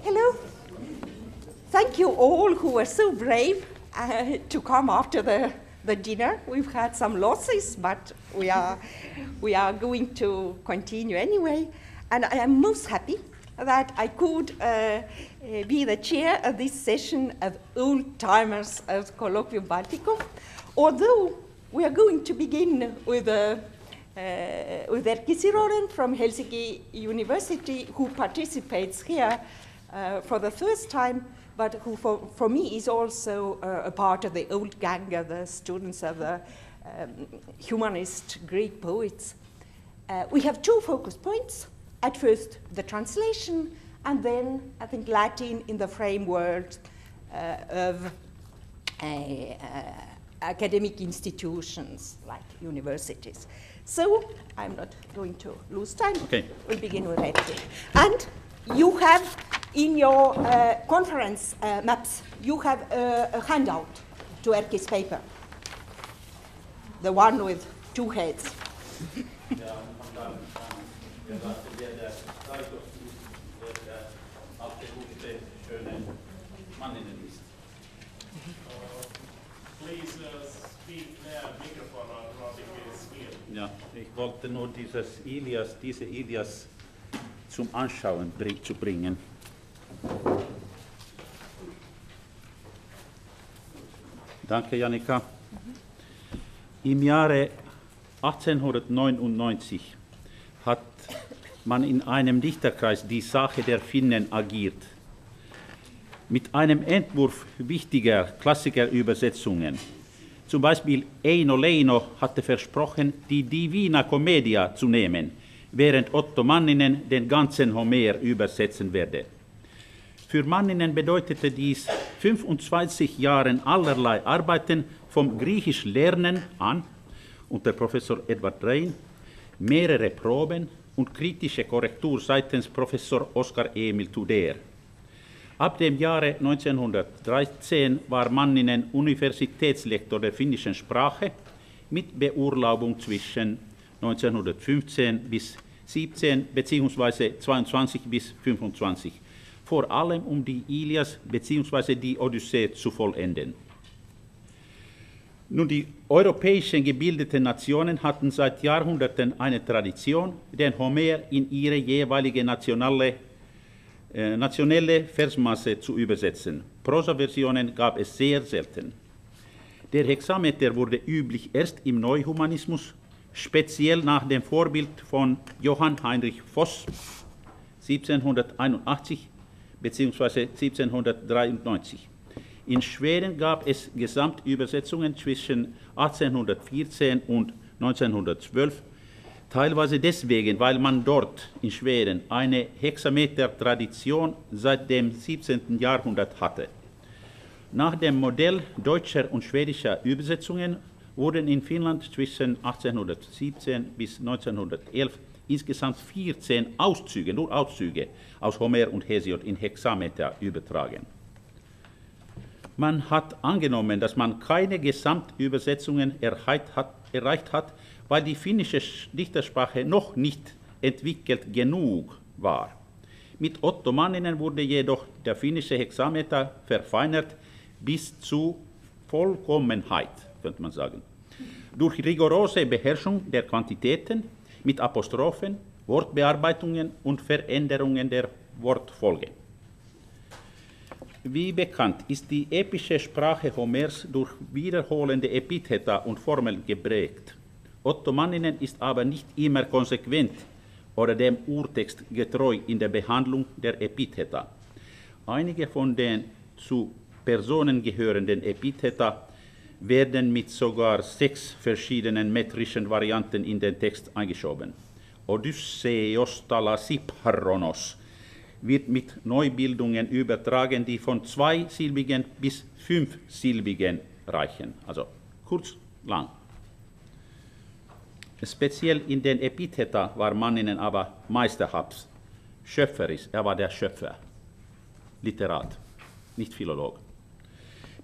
Hello. Thank you all who were so brave to come after the dinner. We've had some losses, but we are going to continue anyway. And I am most happy that I could be the chair of this session of old-timers of Colloquium Balticum, although we are going to begin with XIII from Helsinki University, who participates here for the first time, but who for me is also a part of the old gang of the students of the humanist Greek poets. We have two focus points. At first, the translation, and then, I think, Latin in the framework of academic institutions like universities. So, I'm not going to lose time. Okay. We'll begin with Erkki. And you have in your conference maps, you have a handout to Erkki's paper. The one with two heads. Please speak there, Mikrofon spielen. Ja, ich wollte nur diese Ilias zum Anschauen zu bringen. Danke, Jannika. Im Jahre 1899 hat man in einem Dichterkreis die Sache der Finnen agiert. Mit einem Entwurf wichtiger Klassikerübersetzungen. Zum Beispiel Eino Leino hatte versprochen, die Divina Commedia zu nehmen, während Otto Manninen den ganzen Homer übersetzen werde. Für Manninen bedeutete dies 25 Jahre allerlei Arbeiten vom Griechisch Lernen an, unter Professor Edward Rein, mehrere Proben und kritische Korrektur seitens Professor Oskar Emil Tudor. Ab dem Jahre 1913 war Manninen Universitätslektor der finnischen Sprache mit Beurlaubung zwischen 1915 bis 17 bzw. 22 bis 25, vor allem um die Ilias bzw. die Odyssee zu vollenden. Nun, die europäischen gebildeten Nationen hatten seit Jahrhunderten eine Tradition, den Homer in ihre jeweilige nationale Versmaße zu übersetzen. Prosaversionen gab es sehr selten. Der Hexameter wurde üblich erst im Neuhumanismus, speziell nach dem Vorbild von Johann Heinrich Voss 1781 bzw. 1793. In Schweden gab es Gesamtübersetzungen zwischen 1814 und 1912, teilweise deswegen, weil man dort in Schweden eine Hexameter-Tradition seit dem 17. Jahrhundert hatte. Nach dem Modell deutscher und schwedischer Übersetzungen wurden in Finnland zwischen 1817 bis 1911 insgesamt 14 Auszüge, nur Auszüge aus Homer und Hesiod in Hexameter übertragen. Man hat angenommen, dass man keine Gesamtübersetzungen erreicht hat, weil die finnische Dichtersprache noch nicht entwickelt genug war. Mit Otto Manninen wurde jedoch der finnische Hexameter verfeinert bis zu Vollkommenheit, könnte man sagen. Durch rigorose Beherrschung der Quantitäten mit Apostrophen, Wortbearbeitungen und Veränderungen der Wortfolge. Wie bekannt ist die epische Sprache Homers durch wiederholende Epitheta und Formeln geprägt. Otto Manninen ist aber nicht immer konsequent oder dem Urtext getreu in der Behandlung der Epitheta. Einige von den zu Personen gehörenden Epitheta werden mit sogar 6 verschiedenen metrischen Varianten in den Text eingeschoben. Odysseos Talasipharonos wird mit Neubildungen übertragen, die von 2-silbigen bis 5-silbigen reichen, also kurz, lang. Speziell in den Epitheta war Manninen aber meisterhaft, schöpferisch, er war der Schöpfer, Literat, nicht Philolog.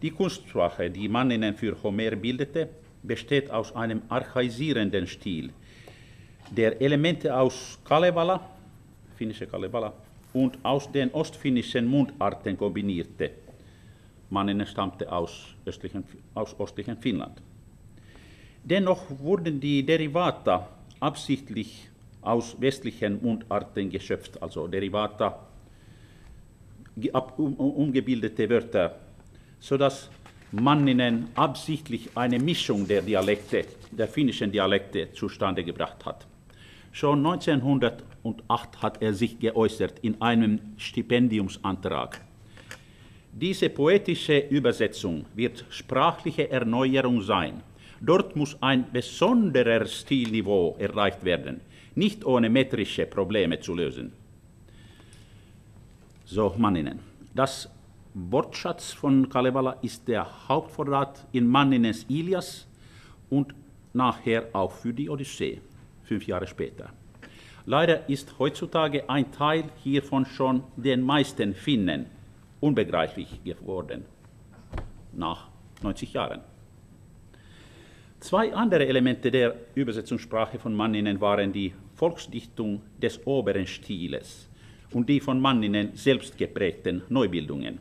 Die Kunstsprache, die Manninen für Homer bildete, besteht aus einem archaisierenden Stil, der Elemente aus Kalevala, finnische Kalevala, und aus den ostfinnischen Mundarten kombinierte. Manninen stammte aus östlichen Finnland. Dennoch wurden die Derivata absichtlich aus westlichen Mundarten geschöpft, also Derivata, umgebildete Wörter, sodass Manninen absichtlich eine Mischung der Dialekte, der finnischen Dialekte zustande gebracht hat. Schon 1908 hat er sich geäußert in einem Stipendiumsantrag. Diese poetische Übersetzung wird sprachliche Erneuerung sein. Dort muss ein besonderer Stilniveau erreicht werden, nicht ohne metrische Probleme zu lösen. So, Manninen. Das Wortschatz von Kalevala ist der Hauptvorrat in Manninens Ilias und nachher auch für die Odyssee, 5 Jahre später. Leider ist heutzutage ein Teil hiervon schon den meisten Finnen unbegreiflich geworden, nach 90 Jahren. 2 andere Elemente der Übersetzungssprache von Manninen waren die Volksdichtung des oberen Stiles und die von Manninen selbst geprägten Neubildungen,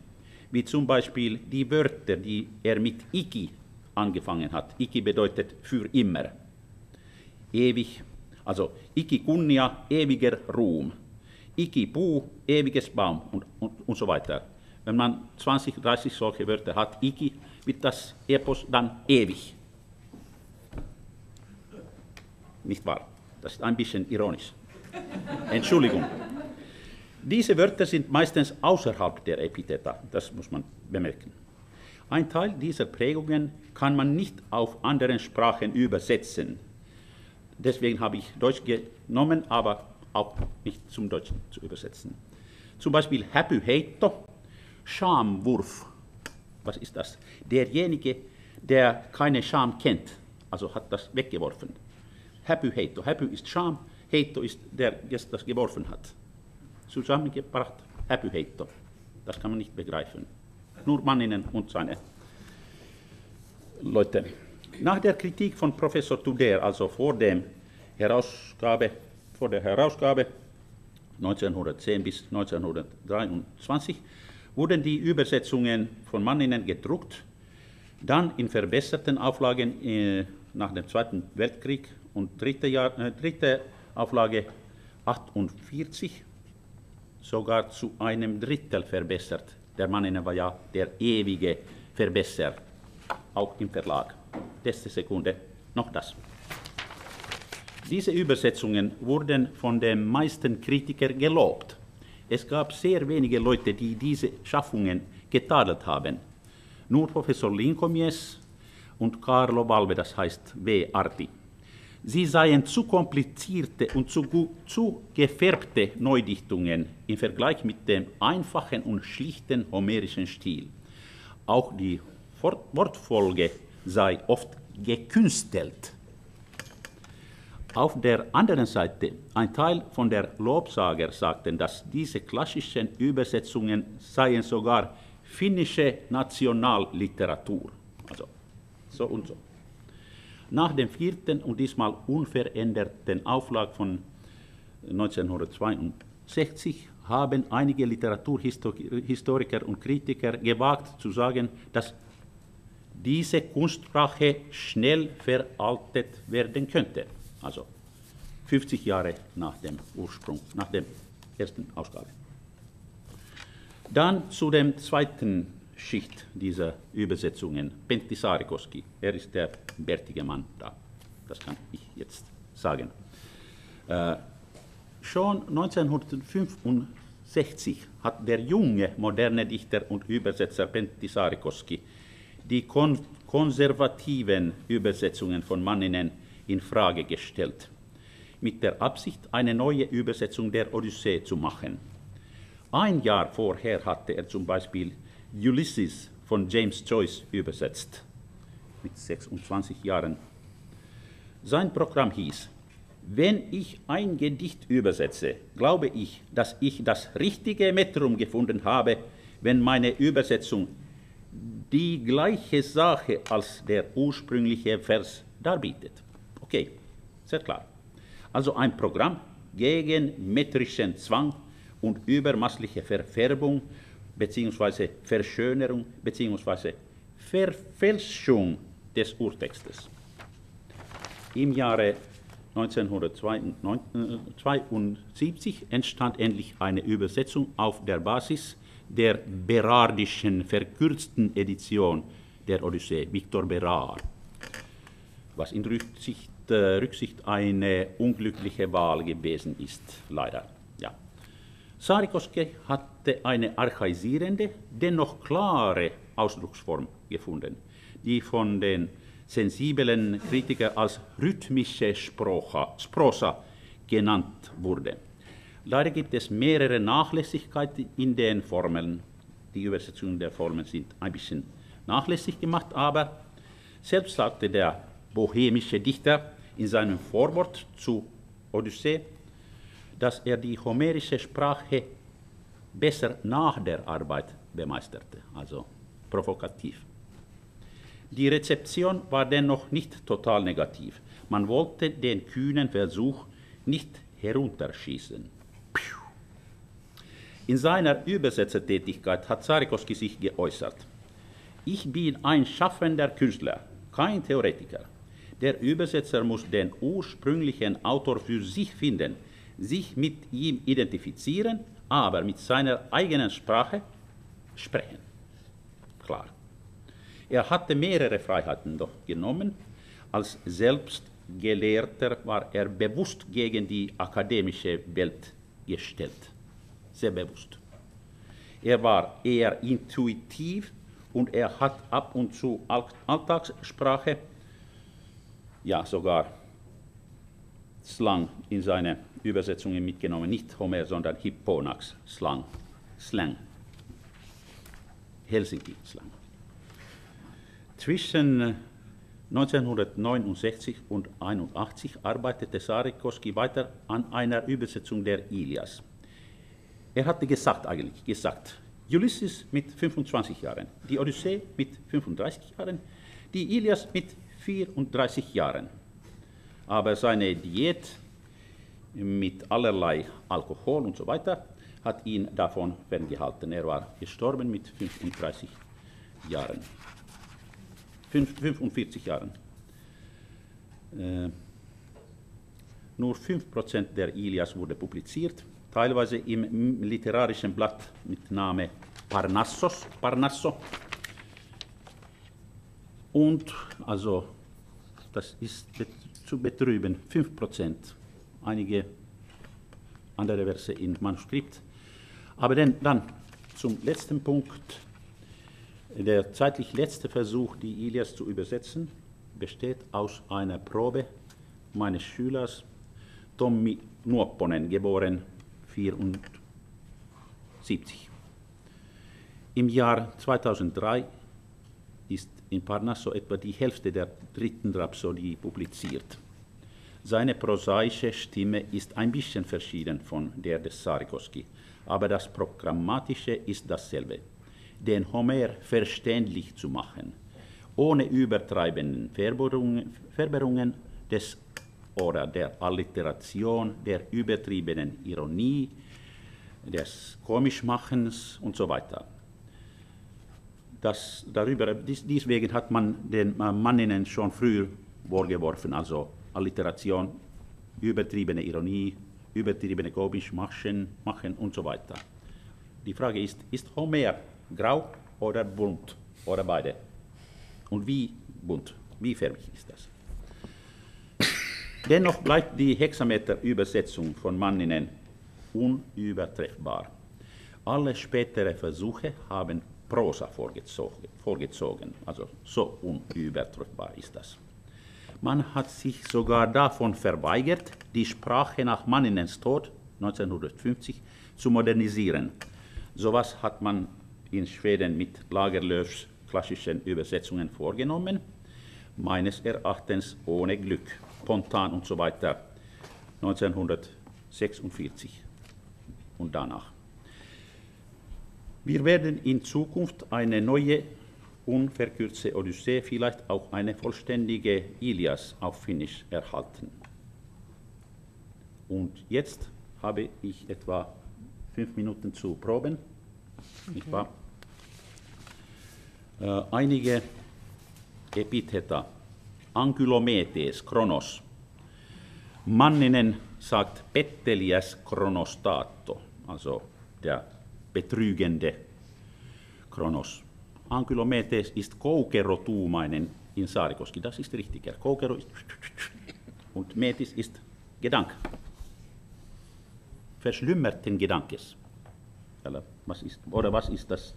wie zum Beispiel die Wörter, die er mit Iki angefangen hat. Iki bedeutet für immer, ewig, also Iki kunnia, ewiger Ruhm, Iki puu, ewiges Baum und so weiter. Wenn man 20, 30 solche Wörter hat, Iki, wird das Epos dann ewig. Nicht wahr? Das ist ein bisschen ironisch. Entschuldigung. Diese Wörter sind meistens außerhalb der Epitheta, das muss man bemerken. Ein Teil dieser Prägungen kann man nicht auf anderen Sprachen übersetzen. Deswegen habe ich Deutsch genommen, aber auch nicht zum Deutschen zu übersetzen. Zum Beispiel Häpyheitto, Schamwurf. Was ist das? Derjenige, der keine Scham kennt, also hat das weggeworfen. Häpyheitto. Häpy ist Scham, Heitto ist der, der das geworfen hat. Zusammengebracht, Häpyheitto. Das kann man nicht begreifen. Nur Manninen und seine Leute. Nach der Kritik von Professor Tudor, also vor der Herausgabe 1910 bis 1923, wurden die Übersetzungen von Manninen gedruckt, dann in verbesserten Auflagen nach dem Zweiten Weltkrieg und dritte Auflage 48 sogar zu einem Drittel verbessert. Der Manninen war ja der ewige Verbesser, auch im Verlag. Letzte Sekunde, noch das. Diese Übersetzungen wurden von den meisten Kritikern gelobt. Es gab sehr wenige Leute, die diese Schaffungen getadelt haben. Nur Professor Linkomies und Carlo Valve, das heißt W. Arti. Sie seien zu komplizierte und zu gefärbte Neudichtungen im Vergleich mit dem einfachen und schlichten homerischen Stil. Auch die Wortfolge sei oft gekünstelt. Auf der anderen Seite, ein Teil von der Lobsager sagten, dass diese klassischen Übersetzungen seien sogar finnische Nationalliteratur. Also so und so. Nach dem 4. und diesmal unveränderten Auflag von 1962 haben einige Literaturhistoriker und Kritiker gewagt zu sagen, dass diese Kunstsprache schnell veraltet werden könnte. Also 50 Jahre nach dem Ursprung, nach der ersten Ausgabe. Dann zu der zweiten Schicht dieser Übersetzungen, Pentti-Saarikoski. Er ist der bärtige Mann da, das kann ich jetzt sagen. Schon 1965 hat der junge, moderne Dichter und Übersetzer Pentti-Saarikoski die konservativen Übersetzungen von Manninen in Frage gestellt, mit der Absicht, eine neue Übersetzung der Odyssee zu machen. Ein Jahr vorher hatte er zum Beispiel Ulysses von James Joyce übersetzt, mit 26 Jahren. Sein Programm hieß: Wenn ich ein Gedicht übersetze, glaube ich, dass ich das richtige Metrum gefunden habe, wenn meine Übersetzung die gleiche Sache als der ursprüngliche Vers darbietet. Okay, sehr klar. Also ein Programm gegen metrischen Zwang und übermaßliche Verfärbung bzw. Verschönerung bzw. Verfälschung des Urtextes. Im Jahre 1972 entstand endlich eine Übersetzung auf der Basis der berardischen verkürzten Edition der Odyssee, Victor Berard, was in Rücksicht eine unglückliche Wahl gewesen ist, leider. Ja. Saarikoski hatte eine archaisierende, dennoch klare Ausdrucksform gefunden, die von den sensiblen Kritikern als rhythmische Prosa genannt wurde. Leider gibt es mehrere Nachlässigkeiten in den Formeln. Die Übersetzungen der Formeln sind ein bisschen nachlässig gemacht, aber selbst sagte der bohemische Dichter in seinem Vorwort zu Odyssee, dass er die homerische Sprache besser nach der Arbeit bemeisterte, also provokativ. Die Rezeption war dennoch nicht total negativ. Man wollte den kühnen Versuch nicht herunterschießen. In seiner Übersetzertätigkeit hat Saarikoski sich geäußert. Ich bin ein schaffender Künstler, kein Theoretiker. Der Übersetzer muss den ursprünglichen Autor für sich finden, sich mit ihm identifizieren, aber mit seiner eigenen Sprache sprechen. Klar. Er hatte mehrere Freiheiten doch genommen. Als Selbstgelehrter war er bewusst gegen die akademische Welt gestellt. Sehr bewusst. Er war eher intuitiv und er hat ab und zu Alltagssprache, ja sogar Slang in seine Übersetzungen mitgenommen. Nicht Homer, sondern Hipponax, Slang. Helsinki-Slang. Zwischen 1969 und 1981 arbeitete Saarikoski weiter an einer Übersetzung der Ilias. Er hatte gesagt, Ulysses mit 25 Jahren, die Odyssee mit 35 Jahren, die Ilias mit 34 Jahren. Aber seine Diät mit allerlei Alkohol und so weiter hat ihn davon ferngehalten. Er war gestorben mit 45 Jahren. Nur 5% der Ilias wurde publiziert, teilweise im literarischen Blatt mit Name Parnasso. Und also, das ist zu betrüben, 5%, einige andere Verse im Manuskript. Aber dann zum letzten Punkt. Der zeitlich letzte Versuch, die Ilias zu übersetzen, besteht aus einer Probe meines Schülers Tommi Nuopponen, geboren 1974. Im Jahr 2003 ist in Parnasso etwa die Hälfte der dritten Rhapsodie publiziert. Seine prosaische Stimme ist ein bisschen verschieden von der des Saarikoski, aber das Programmatische ist dasselbe. Den Homer verständlich zu machen, ohne übertreibenden Färberungen oder der Alliteration, der übertriebenen Ironie, des Komischmachens und so weiter. Deswegen hat man den Manninnen schon früher vorgeworfen, also Alliteration, übertriebene Ironie, übertriebene Komischmachen und so weiter. Die Frage ist Homer grau oder bunt oder beide? Und wie bunt, wie färbig ist das? Dennoch bleibt die Hexameter-Übersetzung von Manninen unübertreffbar. Alle spätere Versuche haben Prosa vorgezogen, also so unübertreffbar ist das. Man hat sich sogar davon verweigert, die Sprache nach Manninens Tod 1950 zu modernisieren. Sowas hat man in Schweden mit Lagerlöfs klassischen Übersetzungen vorgenommen, meines Erachtens ohne Glück, spontan und so weiter, 1946 und danach. Wir werden in Zukunft eine neue, unverkürzte Odyssee, vielleicht auch eine vollständige Ilias auf Finnisch erhalten. Und jetzt habe ich etwa 5 Minuten zu proben. Nicht wahr? Einige Epitheta. Ankylometes, Kronos. Manninen sagt Pettelias Chronostato, also der betrügende Kronos. Ankylometes ist koukerotuumainen in Saarikoski, das ist richtiger. Koukero ist und Metis ist Gedanke. Verschlümmerten Gedankes. Was ist das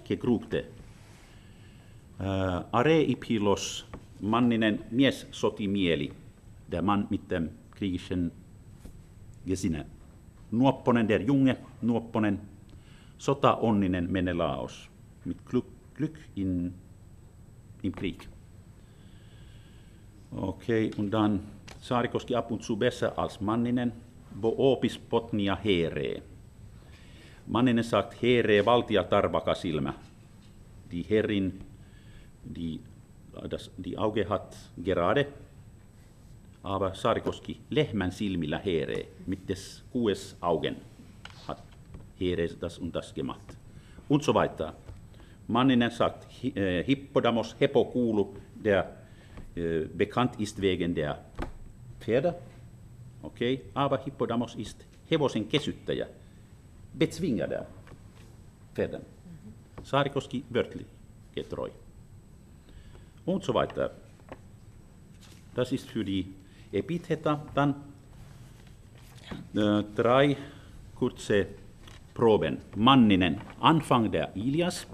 Gekrugte? Areipilos, Manninen mies sotimieli, der Mann mit dem kriegischen Gesinne. Nuopponen der Junge, Nuopponen, Sotaonninen Menelaos, mit Glück im Krieg. Okay, und dann Saarikoski ab und zu besser als Manninen, Boopis potnia here. Manninen sagt here valtia tarvakasilmä. Die Herrin, die Auge hat gerade, aber Saarikoski Lehmän silmillä here, mit des Kuhes Augen hat here das und das gemacht. Und so weiter. Manninen sagt Hippodamos, Heppokuulu, der bekannt ist wegen der Pferde. Okay, aber Hippodamos ist hevosen kesyttäjä, bezwinger der Pferden. Saarikoski wörtlich getreu. Und so weiter. Das ist für die Epitheta. Dann 3 kurze Proben. Manninen, Anfang der Ilias.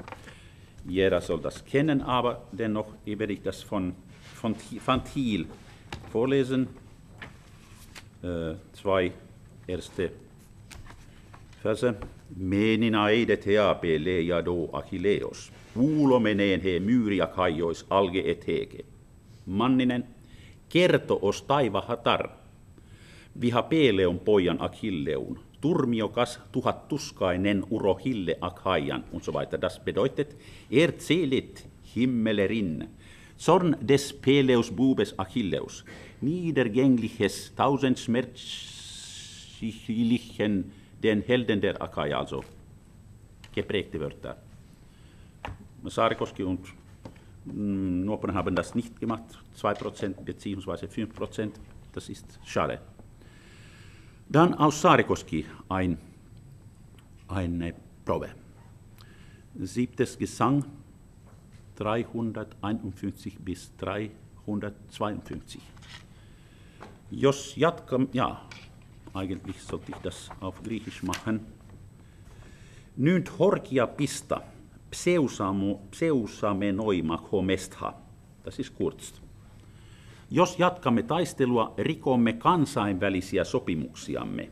Jeder soll das kennen, aber dennoch werde ich das von Thiel vorlesen. 2 erste Verse. Meninaide theape leiado Achilleos. Kuulomeneen he myyriä kaijois alge et hege. Manninen, kertoos taivahatar. Viha Peleon pojan Achilleun. Turmiokas 1000-tuskainen uro hille Achajan und so weiter. Das bedeutet, erzählet Himmelerin. Zorn des Peleus Bubes Achilleus. Niedergängliches 1000 schmerzlichen den Helden der Achaia, also geprägte Wörter. Saarikoski und Nuopponen haben das nicht gemacht, 2% bzw. 5%, das ist schade. Dann aus Saarikoski eine Probe. 7. Gesang 351 bis 352. Jos jatkam, ja, eigentlich sollte ich das auf Griechisch machen. Nyt horkia pista, pseusamenoi homestha. Das ist kurz. Jos jatkamme taistelua, rikomme kansainvälisiä sopimuksiamme.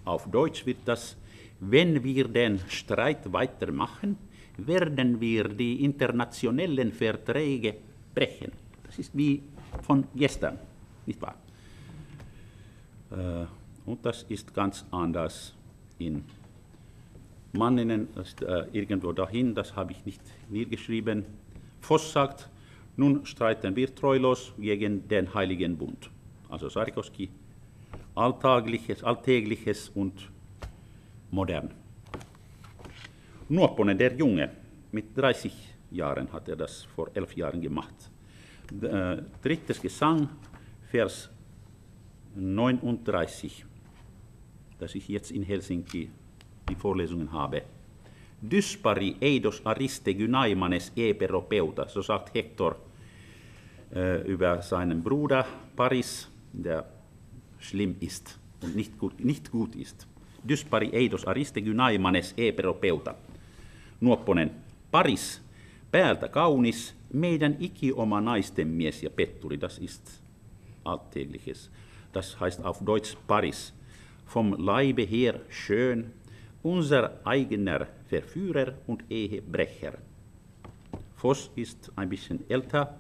Auf Deutsch wird das, wenn wir den Streit weitermachen, werden wir die internationellen Verträge brechen. Das ist wie von gestern, nicht wahr? Und das ist ganz anders in Manninen, irgendwo dahin, das habe ich nicht niedergeschrieben. Voss sagt, nun streiten wir treulos gegen den Heiligen Bund. Also Saarikoski, Alltägliches und modern. Nuopponen, der Junge, mit 30 Jahren hat er das vor 11 Jahren gemacht. 3. Gesang, Vers 39, dass ich jetzt in Helsinki die Vorlesungen habe. Dyspari eidos ariste gynaimanes eperopeuta, so sagt Hektor über seinen Bruder Paris, der schlimm ist und nicht gut ist. Dyspari eidos ariste gynaimanes eperopeuta. Nuopponen, Paris, päältä kaunis, meidän ikioma naisten mies ja petturi, das ist alltägliches. Das heißt auf Deutsch Paris. Vom Leibe her schön, unser eigener Verführer und Ehebrecher. Voss ist ein bisschen älter,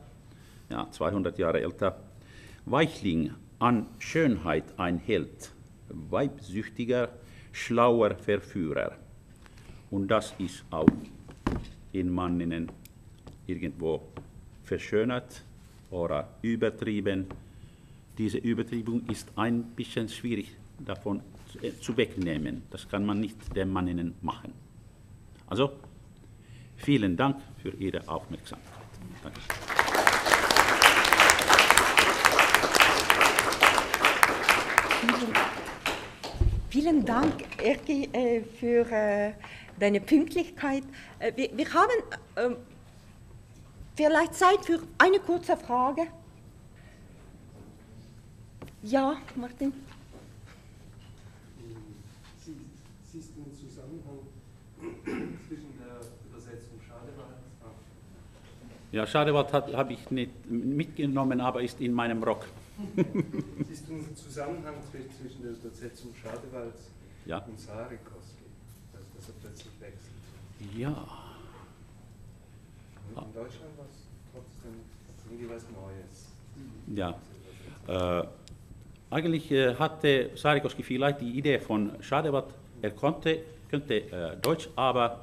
ja, 200 Jahre älter. Weichling, an Schönheit ein Held, weibsüchtiger, schlauer Verführer. Und das ist auch in Manninen irgendwo verschönert oder übertrieben. Diese Übertriebung ist ein bisschen schwierig davon zu wegnehmen. Das kann man nicht den Manninnen machen. Also, vielen Dank für Ihre Aufmerksamkeit. Danke. Vielen Dank, Erki, für deine Pünktlichkeit. Wir haben vielleicht Zeit für eine kurze Frage. Ja, Martin. Siehst du einen Zusammenhang zwischen der Übersetzung Schadewald? Ja, Schadewald habe ich nicht mitgenommen, aber ist in meinem Rock. Siehst du einen Zusammenhang zwischen der Übersetzung Schadewalds und Sarikos, dass er plötzlich wechselt? Ja. Und in Deutschland war es trotzdem irgendwie was Neues. Ja. Eigentlich hatte Sarikoski vielleicht die Idee von Schadewald, er könnte Deutsch, aber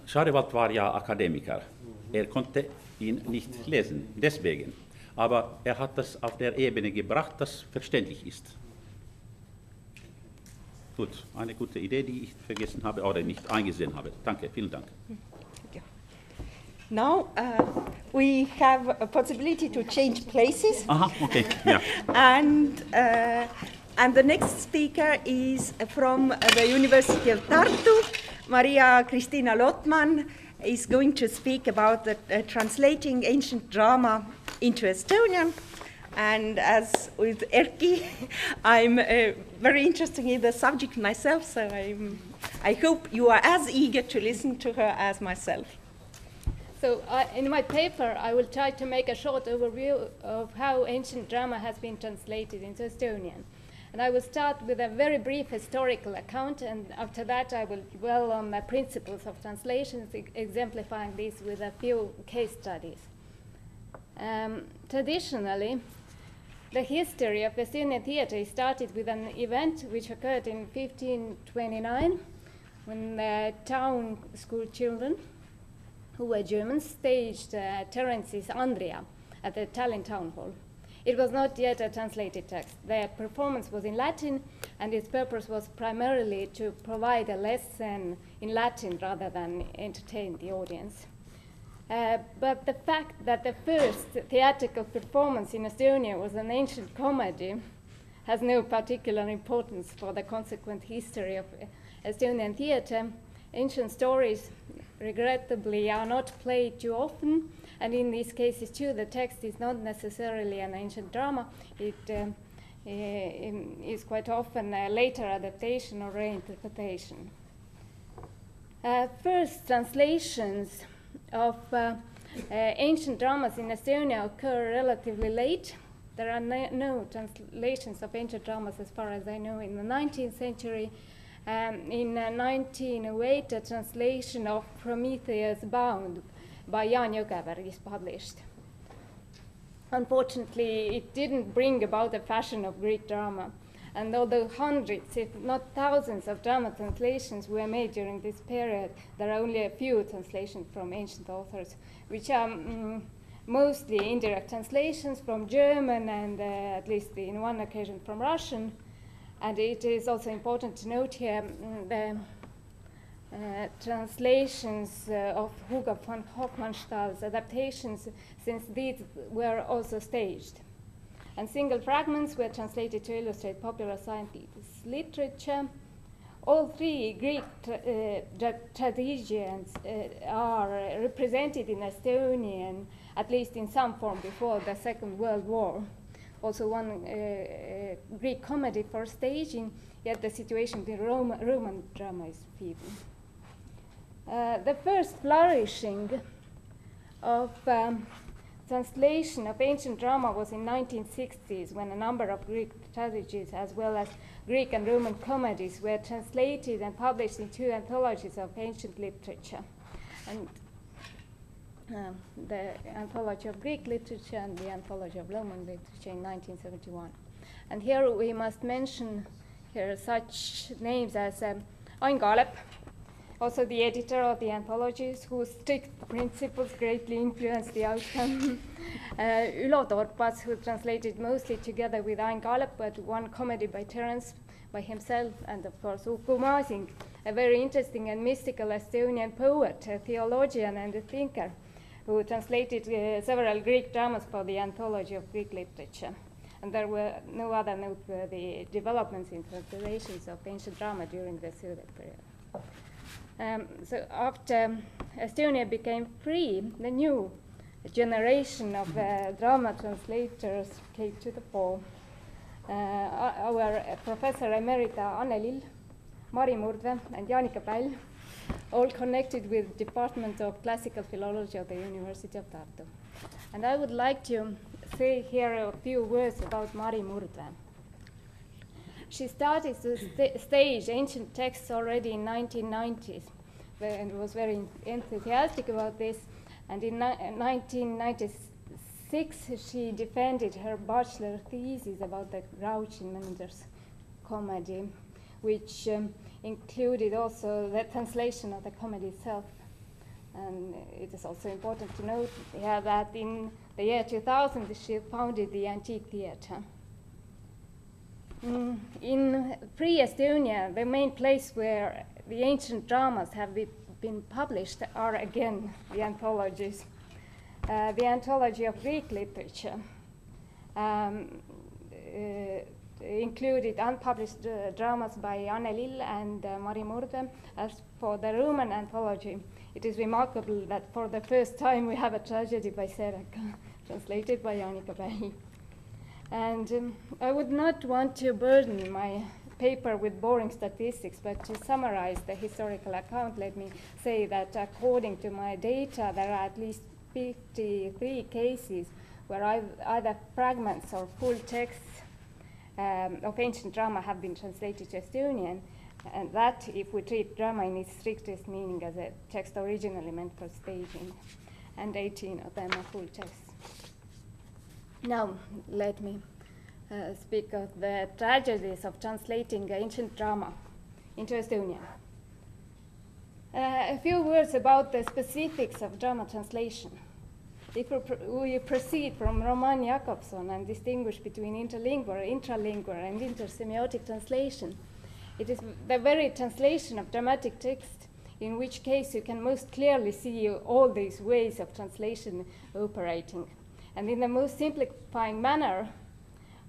Schadewald war ja Akademiker. Er konnte ihn nicht lesen, deswegen. Aber er hat das auf der Ebene gebracht, das verständlich ist. Gut, eine gute Idee, die ich vergessen habe oder nicht eingesehen habe. Danke, vielen Dank. Now we have a possibility to change places. Aha, okay, yeah. And the next speaker is from the University of Tartu. Maria Kristina Lotman is going to speak about the translating ancient drama into Estonian. And as with Erki, I'm very interested in the subject myself, so I hope you are as eager to listen to her as myself. So in my paper, I will try to make a short overview of how ancient drama has been translated into Estonian. And I will start with a very brief historical account, and after that I will dwell on the principles of translations, exemplifying these with a few case studies. Traditionally, the history of Estonian theatre started with an event which occurred in 1529, when the town school children, who were Germans, staged Terence's Andria at the Tallinn town hall. It was not yet a translated text. The performance was in Latin, and its purpose was primarily to provide a lesson in Latin rather than entertain the audience. But the fact that the first theatrical performance in Estonia was an ancient comedy has no particular importance for the consequent history of Estonian theatre. Ancient stories, regrettably, are not played too often, and in these cases too, the text is not necessarily an ancient drama. It is quite often a later adaptation or reinterpretation. First translations of ancient dramas in Estonia occur relatively late. There are no translations of ancient dramas, as far as I know, in the 19th century. In 1908, a translation of Prometheus Bound by Jaan Jõgeberg is published. Unfortunately, it didn't bring about a fashion of Greek drama, and although hundreds, if not thousands, of drama translations were made during this period, there are only a few translations from ancient authors, which are mostly indirect translations from German and at least in one occasion from Russian. And it is also important to note here the translations of Hugo von Hofmannsthal's adaptations, since these were also staged. And single fragments were translated to illustrate popular scientific literature. All three Greek tragedians are represented in Estonian, at least in some form, before the Second World War. Also one Greek comedy for staging, yet the situation in Roman drama is feeble. The first flourishing of translation of ancient drama was in 1960s, when a number of Greek tragedies as well as Greek and Roman comedies were translated and published in two anthologies of ancient literature. And the Anthology of Greek Literature and the Anthology of Roman Literature in 1971. And here we must mention here such names as Ain Kaalep, also the editor of the anthologies, whose strict principles greatly influenced the outcome. Ülo Torpas, who translated mostly together with Ain Kaalep, but one comedy by Terence, by himself, and of course Uku Masing, a very interesting and mystical Estonian poet, a theologian and a thinker, who translated several Greek dramas for the anthology of Greek literature. And there were no other noteworthy developments in translations of ancient drama during the Soviet period. So after Estonia became free, the new generation of drama translators came to the fore. Our Professor Emerita Annelill, Mari Murdve, and Janika Päll, all connected with Department of Classical Philology of the University of Tartu. And I would like to say here a few words about Mari Murdve. She started to stage ancient texts already in 1990s and was very enthusiastic about this. And in 1996, she defended her bachelor thesis about the Rauschenmender's comedy, which included also the translation of the comedy itself. And it is also important to note that in the year 2000, she founded the Antique Theatre. In pre-Estonia, the main place where the ancient dramas have been published are again the anthologies. The anthology of Greek literature included unpublished dramas by Annelill and Mari Murdve. As for the Roman anthology, it is remarkable that for the first time we have a tragedy by Seneca, translated by Janika Päll. And I would not want to burden my paper with boring statistics, but to summarize the historical account, let me say that according to my data, there are at least 53 cases where either fragments or full texts of ancient drama have been translated to Estonian, and that if we treat drama in its strictest meaning as a text originally meant for staging, and 18 of them are full texts. Now, let me speak of the tragedies of translating ancient drama into Estonian. A few words about the specifics of drama translation. If we proceed from Roman Jakobson and distinguish between interlingual, intralingual, and intersemiotic translation, it is the very translation of dramatic text, in which case you can most clearly see all these ways of translation operating. And in the most simplifying manner,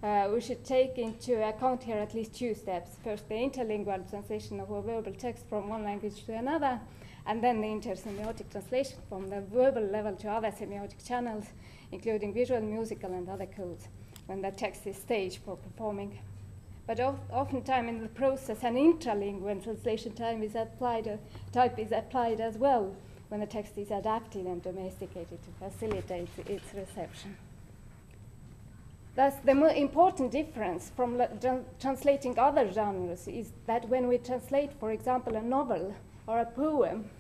we should take into account here at least two steps. First, the interlingual translation of a verbal text from one language to another, and then the intersemiotic translation from the verbal level to other semiotic channels, including visual, musical, and other codes, when the text is staged for performing. But oftentimes in the process, an intralingual translation type is applied as well, when the text is adapted and domesticated to facilitate its reception. Thus, the more important difference from translating other genres is that when we translate, for example, a novel or a poem,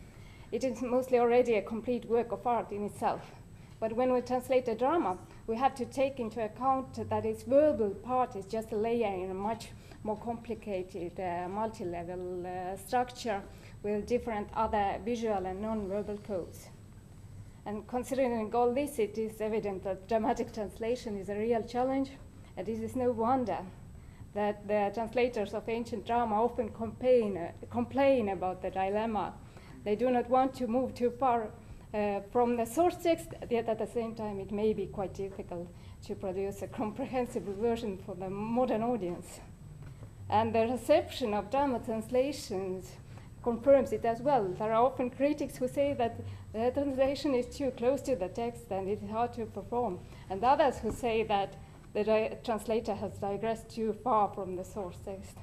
it is mostly already a complete work of art in itself. But when we translate a drama, we have to take into account that its verbal part is just a layer in a much more complicated multi-level structure with different other visual and non-verbal codes. And considering all this, it is evident that dramatic translation is a real challenge, and it is no wonder that the translators of ancient drama often complain about the dilemma. They do not want to move too far from the source text, yet at the same time it may be quite difficult to produce a comprehensible version for the modern audience. And the reception of drama translations confirms it as well. There are often critics who say that the translation is too close to the text and it is hard to perform, and others who say that the translator has digressed too far from the source text.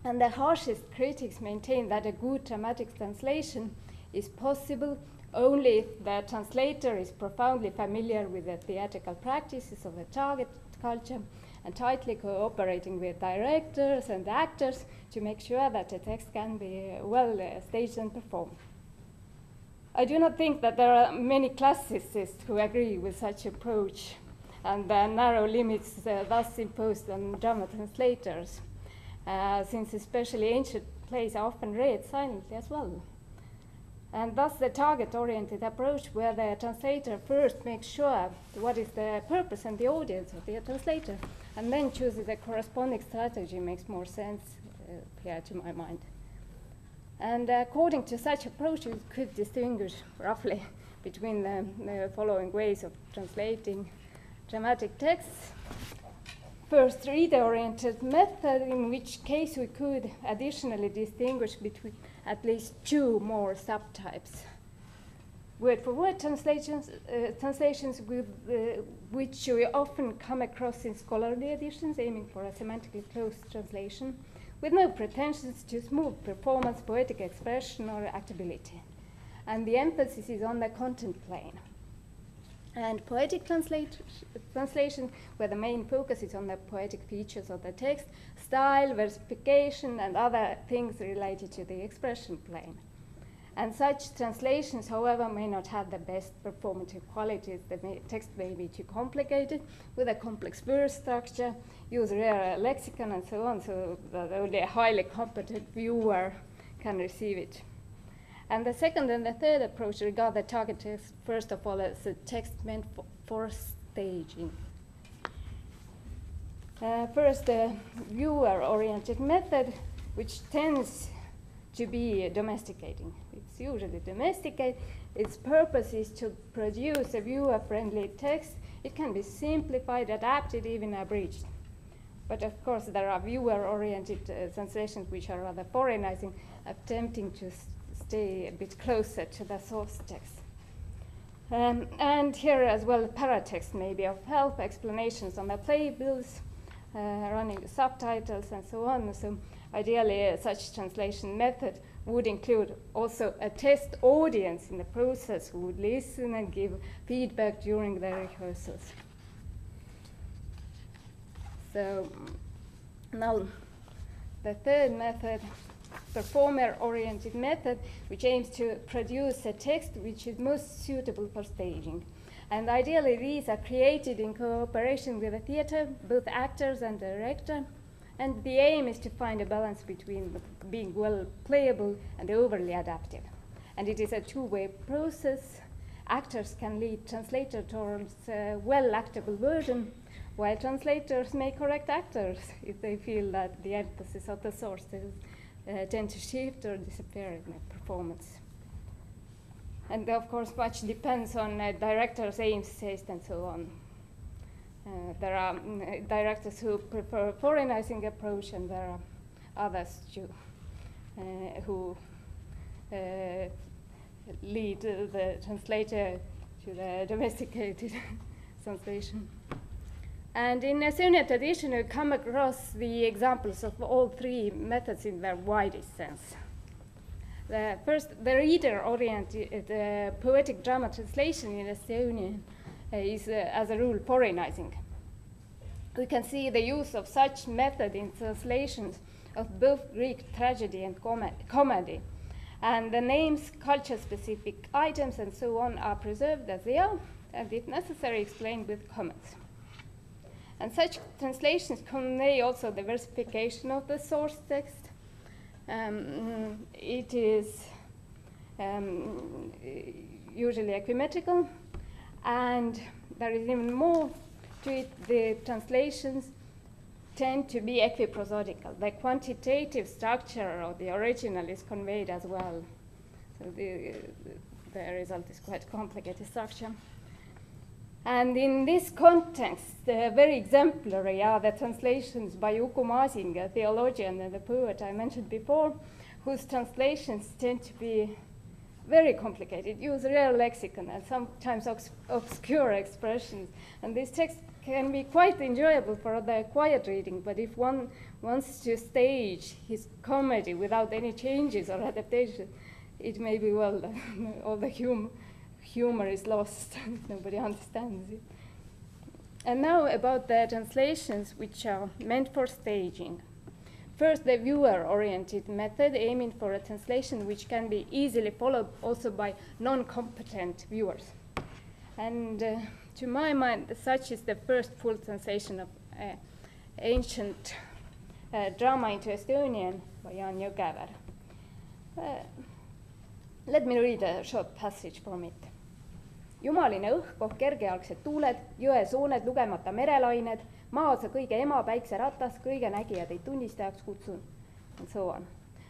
And the harshest critics maintain that a good dramatic translation is possible only if the translator is profoundly familiar with the theatrical practices of the target culture and tightly cooperating with directors and actors to make sure that the text can be well staged and performed. I do not think that there are many classicists who agree with such approach and the narrow limits thus imposed on drama translators, since especially ancient plays are often read silently as well. And thus the target-oriented approach, where the translator first makes sure what is the purpose and the audience of the translator, and then choosing the corresponding strategy makes more sense here to my mind. And according to such approach, you could distinguish roughly between the following ways of translating dramatic texts. First, reader-oriented method, in which case we could additionally distinguish between at least two more subtypes. Word-for-word translations with which we often come across in scholarly editions, aiming for a semantically close translation, with no pretensions to smooth performance, poetic expression, or actability. And the emphasis is on the content plane. And poetic translation, where the main focus is on the poetic features of the text, style, versification, and other things related to the expression plane. And such translations, however, may not have the best performative qualities. The text may be too complicated, with a complex verse structure, use rare lexicon, and so on, so that only a highly competent viewer can receive it. And the second and the third approach regard the target text, first of all, as a text meant for staging. First, the viewer-oriented method, which tends to be domesticating. It's usually domesticated. Its purpose is to produce a viewer-friendly text. It can be simplified, adapted, even abridged. But of course, there are viewer-oriented translations which are rather foreignizing, attempting to stay a bit closer to the source text. And here as well, paratext may be of help, explanations on the playbills, running the subtitles, and so on. So ideally, such translation method would include also a test audience in the process who would listen and give feedback during the rehearsals. So now the third method, performer-oriented method, which aims to produce a text which is most suitable for staging. And ideally, these are created in cooperation with the theater, both actors and director. And the aim is to find a balance between being well playable and overly adaptive. And it is a two-way process. Actors can lead translator towards a well-actable version, while translators may correct actors if they feel that the emphasis of the sources tend to shift or disappear in the performance. And of course, much depends on director's aims, taste, and so on. There are directors who prefer a foreignizing approach, and there are others who lead the translator to the domesticated translation. And in a Estonian tradition, we come across the examples of all three methods in their widest sense. First, the reader-oriented poetic drama translation in Estonian is, as a rule, foreignizing. We can see the use of such method in translations of both Greek tragedy and comedy. And the names, culture-specific items, and so on are preserved as they are, and if necessary, explained with comments. And such translations convey also the versification of the source text. It is usually equimetrical, and there is even more to it. The translations tend to be equiprosodical. The quantitative structure of the original is conveyed as well. So the result is quite complicated structure. And in this context, very exemplary are the translations by Uku Masing, a theologian and a poet I mentioned before, whose translations tend to be very complicated, use rare lexicon and sometimes obscure expressions. And this text can be quite enjoyable for the quiet reading, but if one wants to stage his comedy without any changes or adaptation, it may be well all the humor is lost. Nobody understands it. And now about the translations which are meant for staging. First, the viewer-oriented method, aiming for a translation which can be easily followed also by non-competent viewers. And to my mind, such is the first full translation of ancient drama into Estonian by Jaan Jõgeväär. Let me read a short passage from it. Jumaline õhk, kergejalgsed tuuled, jõesooned, lugemata merelained, maasa kõige ema päikseratas, kõige nägija teid tunnistajaks kutsun, and so on.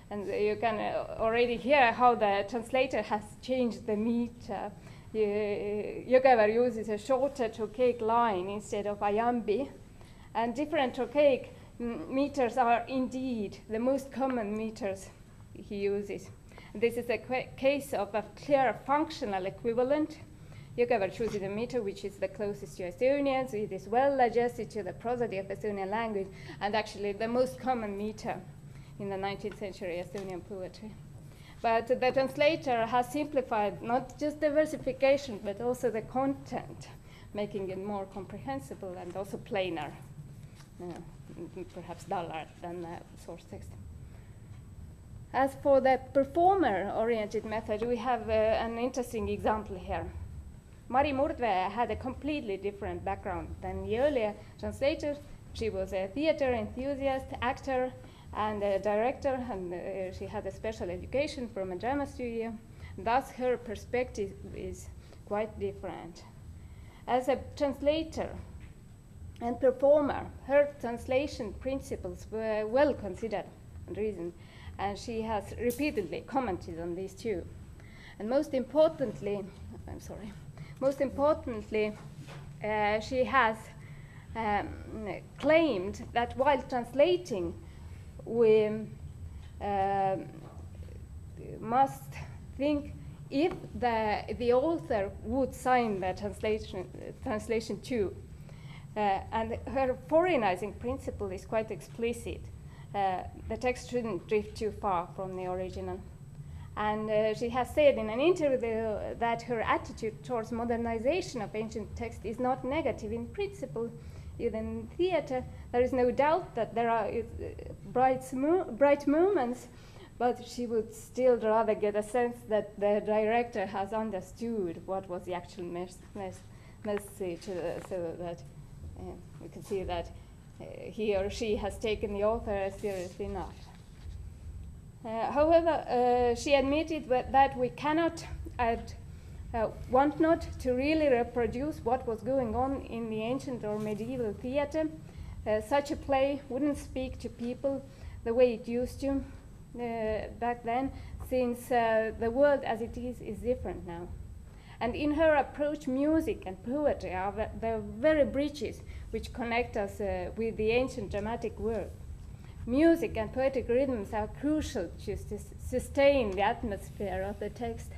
And you can already hear how the translator has changed the meter. Jõgever uses a shorter trochaic line instead of iambi, and different trochaic meters are indeed the most common meters he uses. This is a case of a clear functional equivalent. Jõgever chooses a meter which is the closest to Estonian, so it is well adjusted to the prosody of Estonian language, and actually the most common meter in the 19th century Estonian poetry. But the translator has simplified not just the versification, but also the content, making it more comprehensible and also plainer, perhaps duller than the source text. As for the performer-oriented method, we have an interesting example here. Mari Murdvee had a completely different background than the earlier translator. She was a theater enthusiast, actor, and a director, and she had a special education from a drama studio. Thus, her perspective is quite different. As a translator and performer, her translation principles were well considered and reasoned, and she has repeatedly commented on these too. And most importantly, she has claimed that while translating, we must think if the author would sign the translation too. And her foreignizing principle is quite explicit. The text shouldn't drift too far from the original. And she has said in an interview that her attitude towards modernization of ancient text is not negative in principle. Even in theater, there is no doubt that there are bright moments, but she would still rather get a sense that the director has understood what was the actual message, so that we can see that he or she has taken the author seriously enough. However, she admitted that we cannot want not to really reproduce what was going on in the ancient or medieval theater. Such a play wouldn't speak to people the way it used to back then, since the world as it is different now. And in her approach, music and poetry are the very bridges which connect us with the ancient dramatic world. Music and poetic rhythms are crucial to sustain the atmosphere of the text.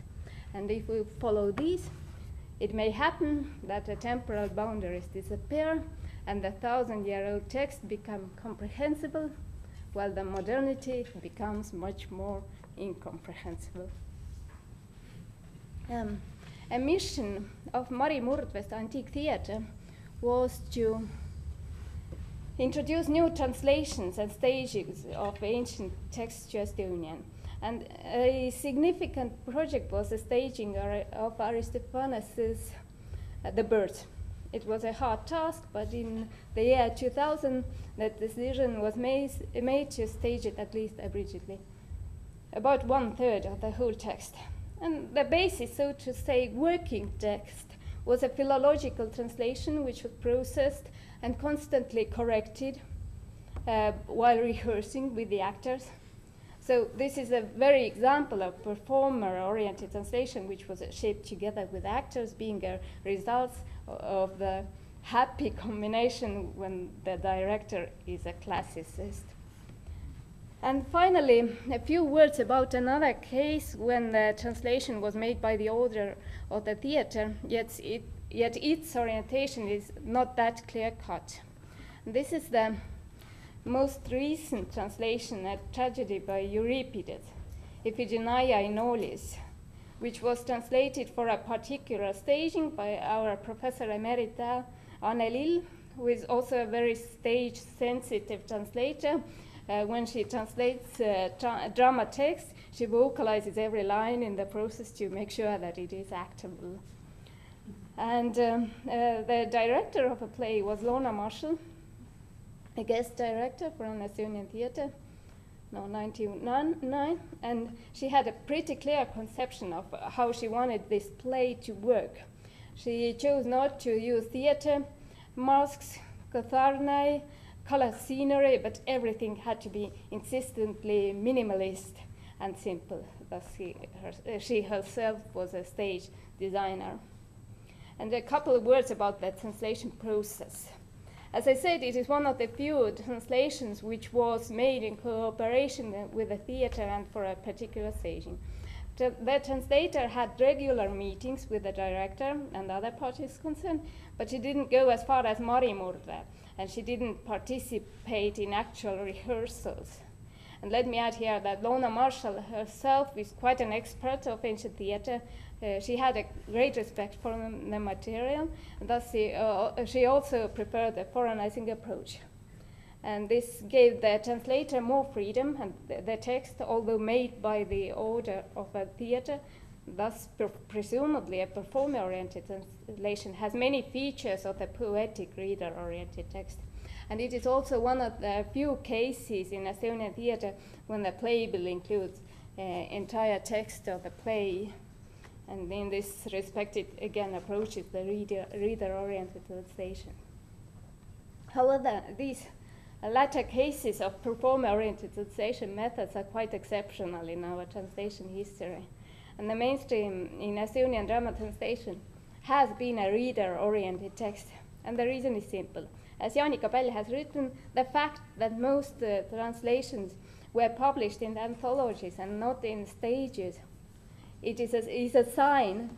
And if we follow these, it may happen that the temporal boundaries disappear and the 1,000-year-old text become comprehensible, while the modernity becomes much more incomprehensible. A mission of Mari Murdvee's antique theater was to introduce new translations and stages of ancient texts to Estonian. And a significant project was the staging of Aristophanes' The Birds. It was a hard task, but in the year 2000, that decision was made to stage it at least abridgedly, about 1/3 of the whole text. And the basis, so to say, working text was a philological translation which was processed and constantly corrected while rehearsing with the actors. So this is a very example of performer-oriented translation which was shaped together with actors, being a result of the happy combination when the director is a classicist. And finally, a few words about another case when the translation was made by the author of the theater, yet its orientation is not that clear-cut. This is the most recent translation, a tragedy by Euripides, Iphigenia in Aulis, which was translated for a particular staging by our Professor Emerita Anne Lill, who is also a very stage-sensitive translator. When she translates drama text, she vocalizes every line in the process to make sure that it is actable. And the director of the play was Lorna Marshall, a guest director from Estonian Theatre, 1909, and she had a pretty clear conception of how she wanted this play to work. She chose not to use theatre masks, Catharnae, color scenery, but everything had to be insistently minimalist and simple. Thus she herself was a stage designer. And a couple of words about the translation process. As I said, it is one of the few translations which was made in cooperation with the theater and for a particular staging. The translator had regular meetings with the director and other parties concerned, but she didn't go as far as Marimurre, and she didn't participate in actual rehearsals. And let me add here that Lona Marshall herself is quite an expert of ancient theater. She had a great respect for the material, and thus she also preferred the foreignizing approach. And this gave the translator more freedom, and the text, although made by the order of a theater, thus presumably a performer-oriented translation, has many features of the poetic reader-oriented text. And it is also one of the few cases in Estonian theater when the playbill includes entire text of the play. And in this respect, it again approaches the reader-oriented translation. However, these latter cases of performer-oriented translation methods are quite exceptional in our translation history. And the mainstream in Estonian drama translation has been a reader-oriented text. And the reason is simple. As Jaanika Pell has written, the fact that most translations were published in anthologies and not in stages, it is a sign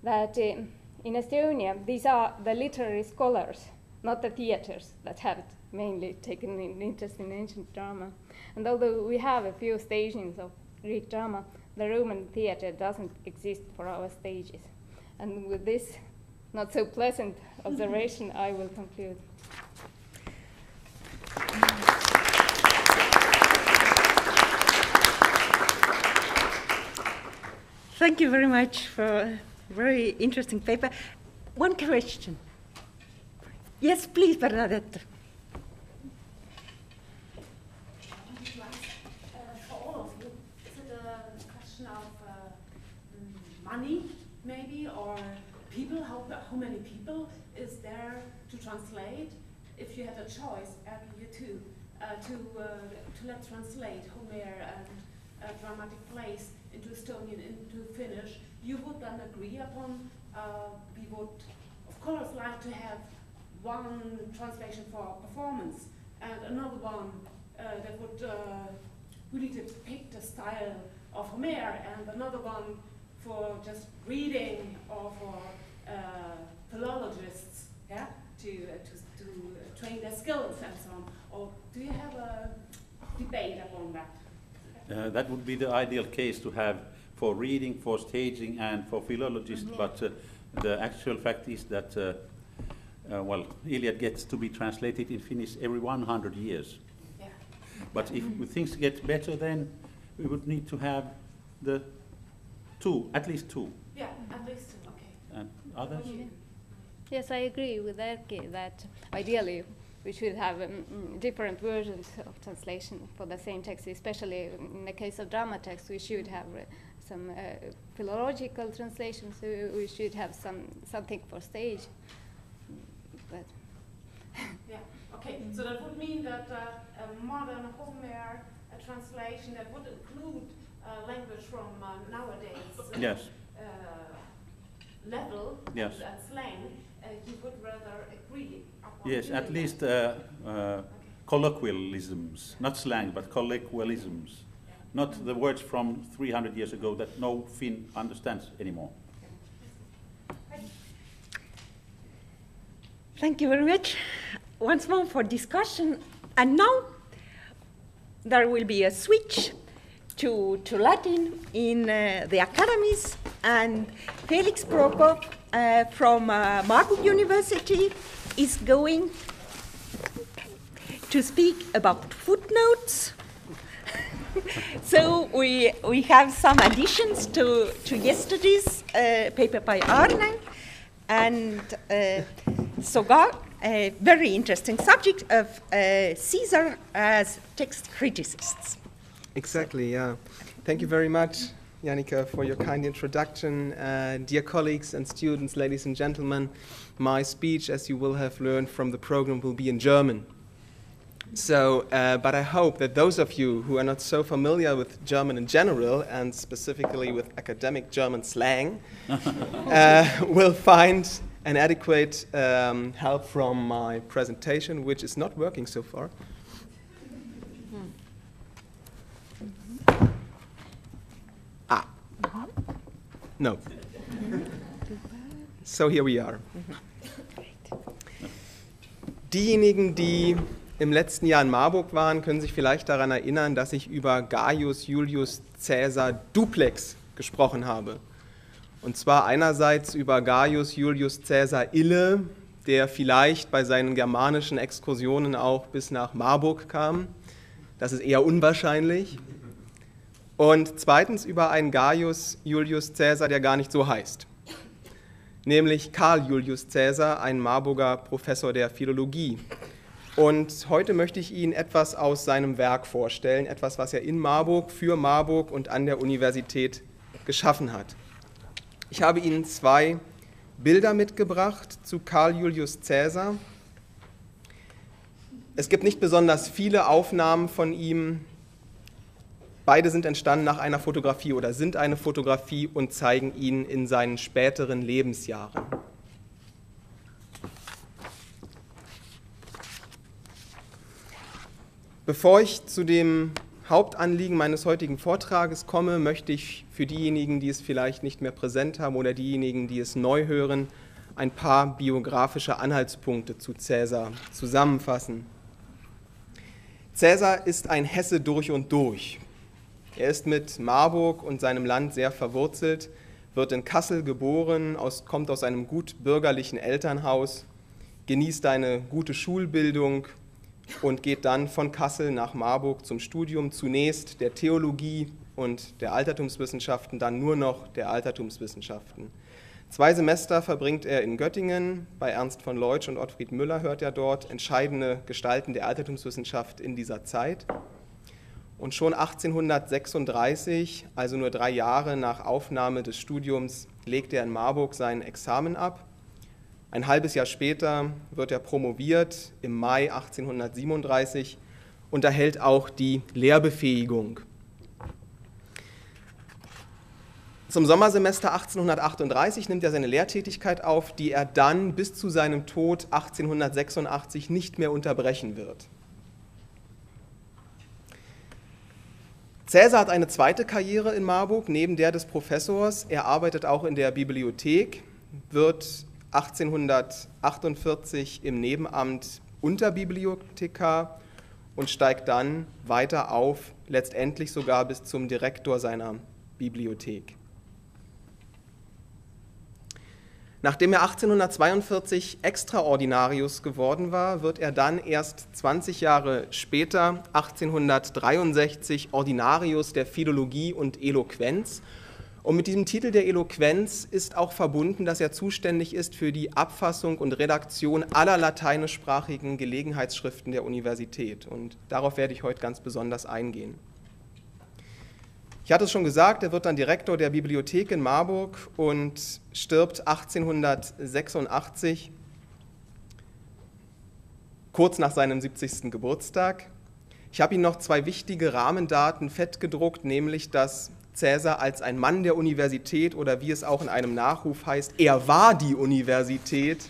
that in Estonia, these are the literary scholars, not the theaters, that have mainly taken an interest in ancient drama. And although we have a few stagings of Greek drama, the Roman theater doesn't exist for our stages. And with this not so pleasant observation, I will conclude. Thank you very much for a very interesting paper. One question. Yes, please, Bernadette. For all of you, is it a question of money, maybe, or people? How many people is there to translate? If you had a choice, you two, to let translate Homer and dramatic plays into Estonian, into Finnish, you would then agree upon, we would, of course, like to have one translation for performance and another one that would really depict the style of Homer, and another one for just reading, or for philologists, yeah, to train their skills and so on. Or do you have a debate upon that? That would be the ideal case to have for reading, for staging, and for philologists. Mm-hmm. But the actual fact is that, well, Iliad gets to be translated in Finnish every 100 years. Yeah. But if things get better, then we would need to have the two, at least two. Yeah, at least two, okay. And others? Yeah. Yes, I agree with Erkki that ideally we should have different versions of translation for the same text, especially in the case of drama text. We should have some philological translations, so we should have something for stage. But yeah, okay, so that would mean that a modern Homer translation that would include language from nowadays yes. Level, yes. And slang, you would rather agree upon. Yes, at least colloquialisms, not slang, but colloquialisms. Yeah. Not the words from 300 years ago that no Finn understands anymore. Thank you very much once more for discussion. And now there will be a switch to Latin in the academies, and Felix Prokop from Marburg University is going to speak about footnotes. So we have some additions to yesterday's paper by Arne, and Sogar, a very interesting subject of Caesar as text criticists. Exactly, yeah. Thank you very much Janika, for your kind introduction. Dear colleagues and students, ladies and gentlemen, my speech, as you will have learned from the program, will be in German. So, but I hope that those of you who are not so familiar with German in general, and specifically with academic German slang, will find an adequate help from my presentation, which is not working so far. No. So here we are. Diejenigen, die im letzten Jahr in Marburg waren, können sich vielleicht daran erinnern, dass ich über Gaius Julius Caesar Duplex gesprochen habe. Und zwar einerseits über Gaius Julius Caesar Ille, der vielleicht bei seinen germanischen Exkursionen auch bis nach Marburg kam. Das ist eher unwahrscheinlich. Und zweitens über einen Gaius Julius Caesar, der gar nicht so heißt. Nämlich Karl Julius Caesar, ein Marburger Professor der Philologie. Und heute möchte ich Ihnen etwas aus seinem Werk vorstellen, etwas, was er in Marburg, für Marburg und an der Universität geschaffen hat. Ich habe Ihnen 2 Bilder mitgebracht zu Karl Julius Caesar. Es gibt nicht besonders viele Aufnahmen von ihm. Beide sind entstanden nach einer Fotografie oder sind eine Fotografie und zeigen ihn in seinen späteren Lebensjahren. Bevor ich zu dem Hauptanliegen meines heutigen Vortrages komme, möchte ich für diejenigen, die es vielleicht nicht mehr präsent haben oder diejenigen, die es neu hören, ein paar biografische Anhaltspunkte zu Caesar zusammenfassen. Caesar ist ein Hesse durch und durch. Er ist mit Marburg und seinem Land sehr verwurzelt, wird in Kassel geboren, kommt aus einem gut bürgerlichen Elternhaus, genießt eine gute Schulbildung und geht dann von Kassel nach Marburg zum Studium, zunächst der Theologie und der Altertumswissenschaften, dann nur noch der Altertumswissenschaften. 2 Semester verbringt er in Göttingen, bei Ernst von Leutsch und Ottfried Müller hört er dort entscheidende Gestalten der Altertumswissenschaft in dieser Zeit. Und schon 1836, also nur 3 Jahre nach Aufnahme des Studiums, legt er in Marburg sein Examen ab. Ein halbes Jahr später wird er promoviert, im Mai 1837, und erhält auch die Lehrbefähigung. Zum Sommersemester 1838 nimmt er seine Lehrtätigkeit auf, die er dann bis zu seinem Tod 1886 nicht mehr unterbrechen wird. Caesar hat eine zweite Karriere in Marburg, neben der des Professors. Er arbeitet auch in der Bibliothek, wird 1848 im Nebenamt Unterbibliothekar und steigt dann weiter auf, letztendlich sogar bis zum Direktor seiner Bibliothek. Nachdem er 1842 Extraordinarius geworden war, wird er dann erst 20 Jahre später, 1863, Ordinarius der Philologie und Eloquenz. Und mit diesem Titel der Eloquenz ist auch verbunden, dass er zuständig ist für die Abfassung und Redaktion aller lateinischsprachigen Gelegenheitsschriften der Universität. Und darauf werde ich heute ganz besonders eingehen. Ich hatte es schon gesagt, er wird dann Direktor der Bibliothek in Marburg und stirbt 1886, kurz nach seinem 70. Geburtstag. Ich habe Ihnen noch 2 wichtige Rahmendaten fettgedruckt, nämlich dass Caesar als ein Mann der Universität oder wie es auch in einem Nachruf heißt, er war die Universität,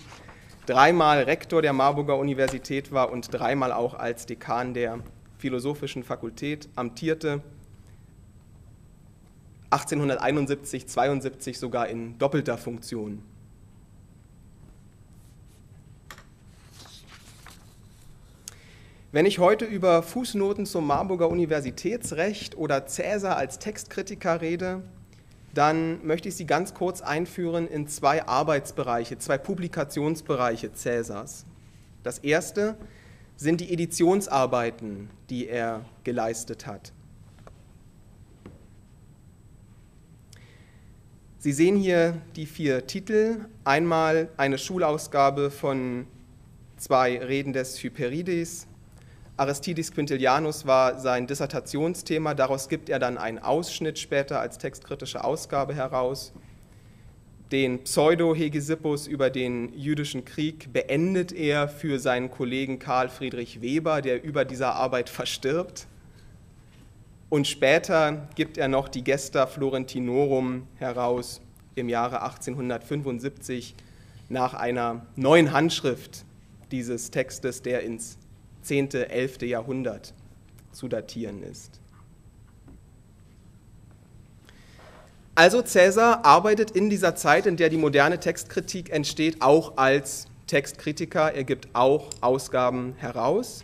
3-mal Rektor der Marburger Universität war und 3-mal auch als Dekan der Philosophischen Fakultät amtierte. 1871, 72 sogar in doppelter Funktion. Wenn ich heute über Fußnoten zum Marburger Universitätsrecht oder Caesar als Textkritiker rede, dann möchte ich Sie ganz kurz einführen in 2 Arbeitsbereiche, 2 Publikationsbereiche Caesars. Das erste sind die Editionsarbeiten, die er geleistet hat. Sie sehen hier die 4 Titel. Einmal eine Schulausgabe von 2 Reden des Hyperides, Aristides Quintilianus war sein Dissertationsthema, daraus gibt er dann einen Ausschnitt später als textkritische Ausgabe heraus. Den Pseudo-Hegesippus über den jüdischen Krieg beendet er für seinen Kollegen Karl Friedrich Weber, der über dieser Arbeit verstirbt. Und später gibt er noch die Gesta Florentinorum heraus im Jahre 1875 nach einer neuen Handschrift dieses Textes, der ins 10., 11. Jahrhundert zu datieren ist. Also Caesar arbeitet in dieser Zeit, in der die moderne Textkritik entsteht, auch als Textkritiker. Er gibt auch Ausgaben heraus.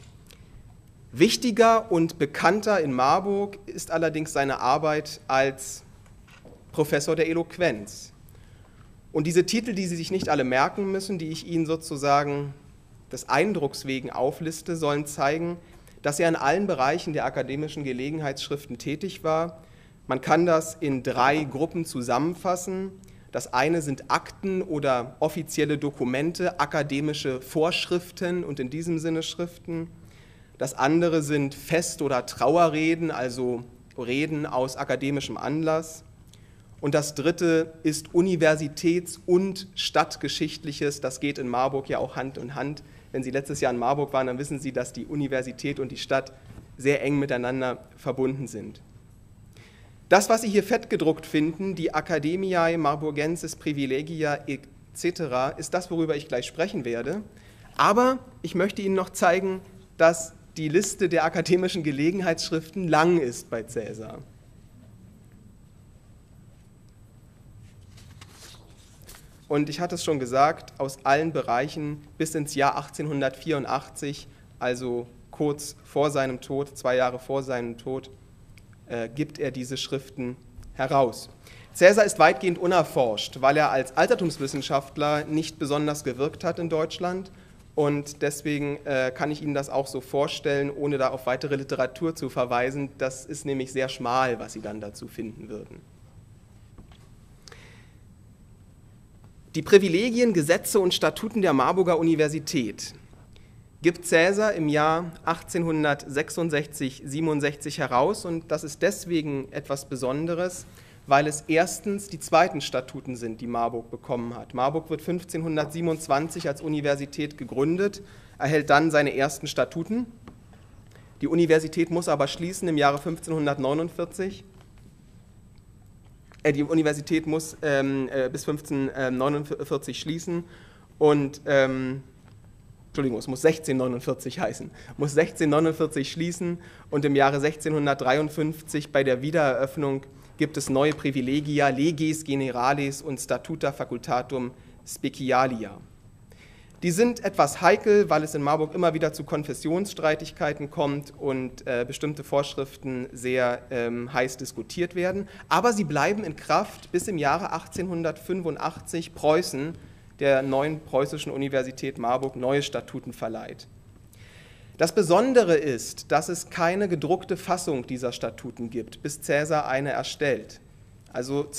Wichtiger und bekannter in Marburg ist allerdings seine Arbeit als Professor der Eloquenz. Und diese Titel, die Sie sich nicht alle merken müssen, die ich Ihnen sozusagen des Eindrucks wegen aufliste, sollen zeigen, dass er in allen Bereichen der akademischen Gelegenheitsschriften tätig war. Man kann das in 3 Gruppen zusammenfassen. Das eine sind Akten oder offizielle Dokumente, akademische Vorschriften und in diesem Sinne Schriften. Das andere sind Fest- oder Trauerreden, also Reden aus akademischem Anlass. Und das dritte ist Universitäts- und Stadtgeschichtliches. Das geht in Marburg ja auch Hand in Hand. Wenn Sie letztes Jahr in Marburg waren, dann wissen Sie, dass die Universität und die Stadt sehr eng miteinander verbunden sind. Das, was Sie hier fettgedruckt finden, die Academiae Marburgensis Privilegia etc., ist das, worüber ich gleich sprechen werde. Aber ich möchte Ihnen noch zeigen, dass die Liste der akademischen Gelegenheitsschriften lang ist bei Caesar. Und ich hatte es schon gesagt, aus allen Bereichen bis ins Jahr 1884, also kurz vor seinem Tod, 2 Jahre vor seinem Tod, gibt er diese Schriften heraus. Caesar ist weitgehend unerforscht, weil er als Altertumswissenschaftler nicht besonders gewirkt hat in Deutschland. Und deswegen kann ich Ihnen das auch so vorstellen, ohne da auf weitere Literatur zu verweisen. Das ist nämlich sehr schmal, was Sie dann dazu finden würden. Die Privilegien, Gesetze und Statuten der Marburger Universität gibt Caesar im Jahr 1866/67 heraus. Und das ist deswegen etwas Besonderes, weil es erstens die zweiten Statuten sind, die Marburg bekommen hat. Marburg wird 1527 als Universität gegründet, erhält dann seine ersten Statuten. Die Universität muss aber schließen im Jahre 1549. Die Universität muss bis 1549 schließen und, Entschuldigung, es muss 1649 heißen, muss 1649 schließen und im Jahre 1653 bei der Wiedereröffnung gibt es neue Privilegia, Leges Generales und Statuta Facultatum Specialia. Die sind etwas heikel, weil es in Marburg immer wieder zu Konfessionsstreitigkeiten kommt und bestimmte Vorschriften sehr heiß diskutiert werden. Aber sie bleiben in Kraft, bis im Jahre 1885 Preußen, der neuen preußischen Universität Marburg, neue Statuten verleiht. Das Besondere ist, dass es keine gedruckte Fassung dieser Statuten gibt, bis Caesar eine erstellt. Also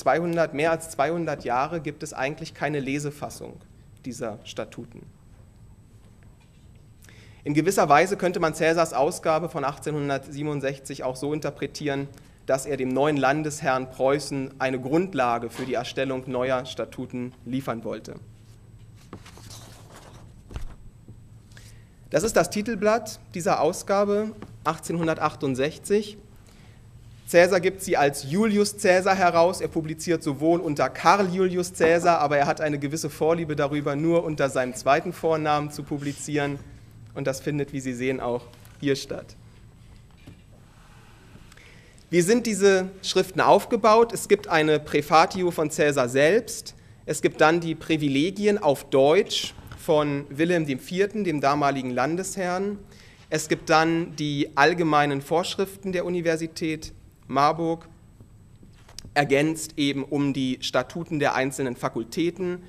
mehr als 200 Jahre gibt es eigentlich keine Lesefassung dieser Statuten. In gewisser Weise könnte man Caesars Ausgabe von 1867 auch so interpretieren, dass er dem neuen Landesherrn Preußen eine Grundlage für die Erstellung neuer Statuten liefern wollte. Das ist das Titelblatt dieser Ausgabe 1868. Caesar gibt sie als Julius Caesar heraus. Er publiziert sowohl unter Karl Julius Caesar, aber er hat eine gewisse Vorliebe darüber, nur unter seinem zweiten Vornamen zu publizieren. Und das findet, wie Sie sehen, auch hier statt. Wie sind diese Schriften aufgebaut? Es gibt eine Präfatio von Caesar selbst. Es gibt dann die Privilegien auf Deutsch von Wilhelm IV., dem damaligen Landesherrn. Es gibt dann die allgemeinen Vorschriften der Universität Marburg, ergänzt eben um die Statuten der einzelnen Fakultäten.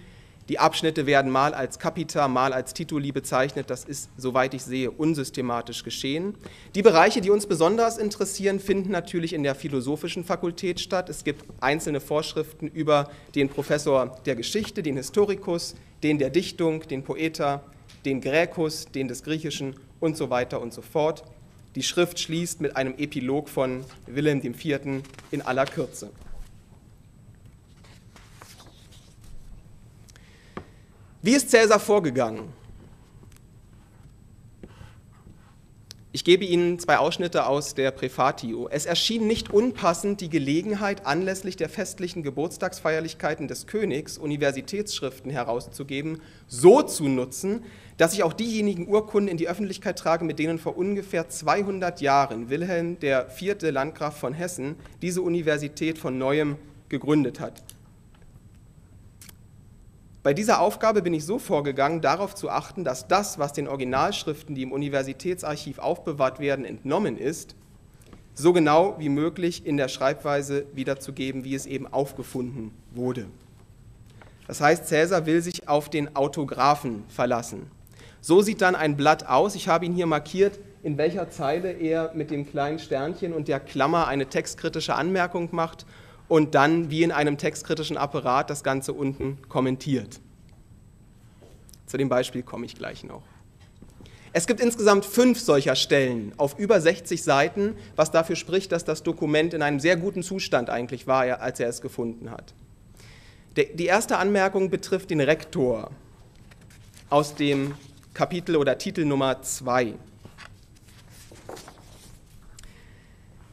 Die Abschnitte werden mal als Capita, mal als Tituli bezeichnet. Das ist, soweit ich sehe, unsystematisch geschehen. Die Bereiche, die uns besonders interessieren, finden natürlich in der philosophischen Fakultät statt. Es gibt einzelne Vorschriften über den Professor der Geschichte, den Historicus, den der Dichtung, den Poeta, den Graecus, den des Griechischen und so weiter und so fort. Die Schrift schließt mit einem Epilog von Wilhelm IV. In aller Kürze. Wie ist Caesar vorgegangen? Ich gebe Ihnen 2 Ausschnitte aus der Präfatio. Es erschien nicht unpassend, die Gelegenheit, anlässlich der festlichen Geburtstagsfeierlichkeiten des Königs Universitätsschriften herauszugeben, so zu nutzen, dass ich auch diejenigen Urkunden in die Öffentlichkeit trage, mit denen vor ungefähr 200 Jahren Wilhelm IV. Landgraf von Hessen diese Universität von neuem gegründet hat. Bei dieser Aufgabe bin ich so vorgegangen, darauf zu achten, dass das, was den Originalschriften, die im Universitätsarchiv aufbewahrt werden, entnommen ist, so genau wie möglich in der Schreibweise wiederzugeben, wie es eben aufgefunden wurde. Das heißt, Caesar will sich auf den Autographen verlassen. So sieht dann ein Blatt aus. Ich habe ihn hier markiert, in welcher Zeile er mit dem kleinen Sternchen und der Klammer eine textkritische Anmerkung macht und dann wie in einem textkritischen Apparat das Ganze unten kommentiert. Zu dem Beispiel komme ich gleich noch. Es gibt insgesamt 5 solcher Stellen auf über 60 Seiten, was dafür spricht, dass das Dokument in einem sehr guten Zustand eigentlich war, als er es gefunden hat. Die erste Anmerkung betrifft den Rektor aus dem Kapitel oder Titel Nummer 2.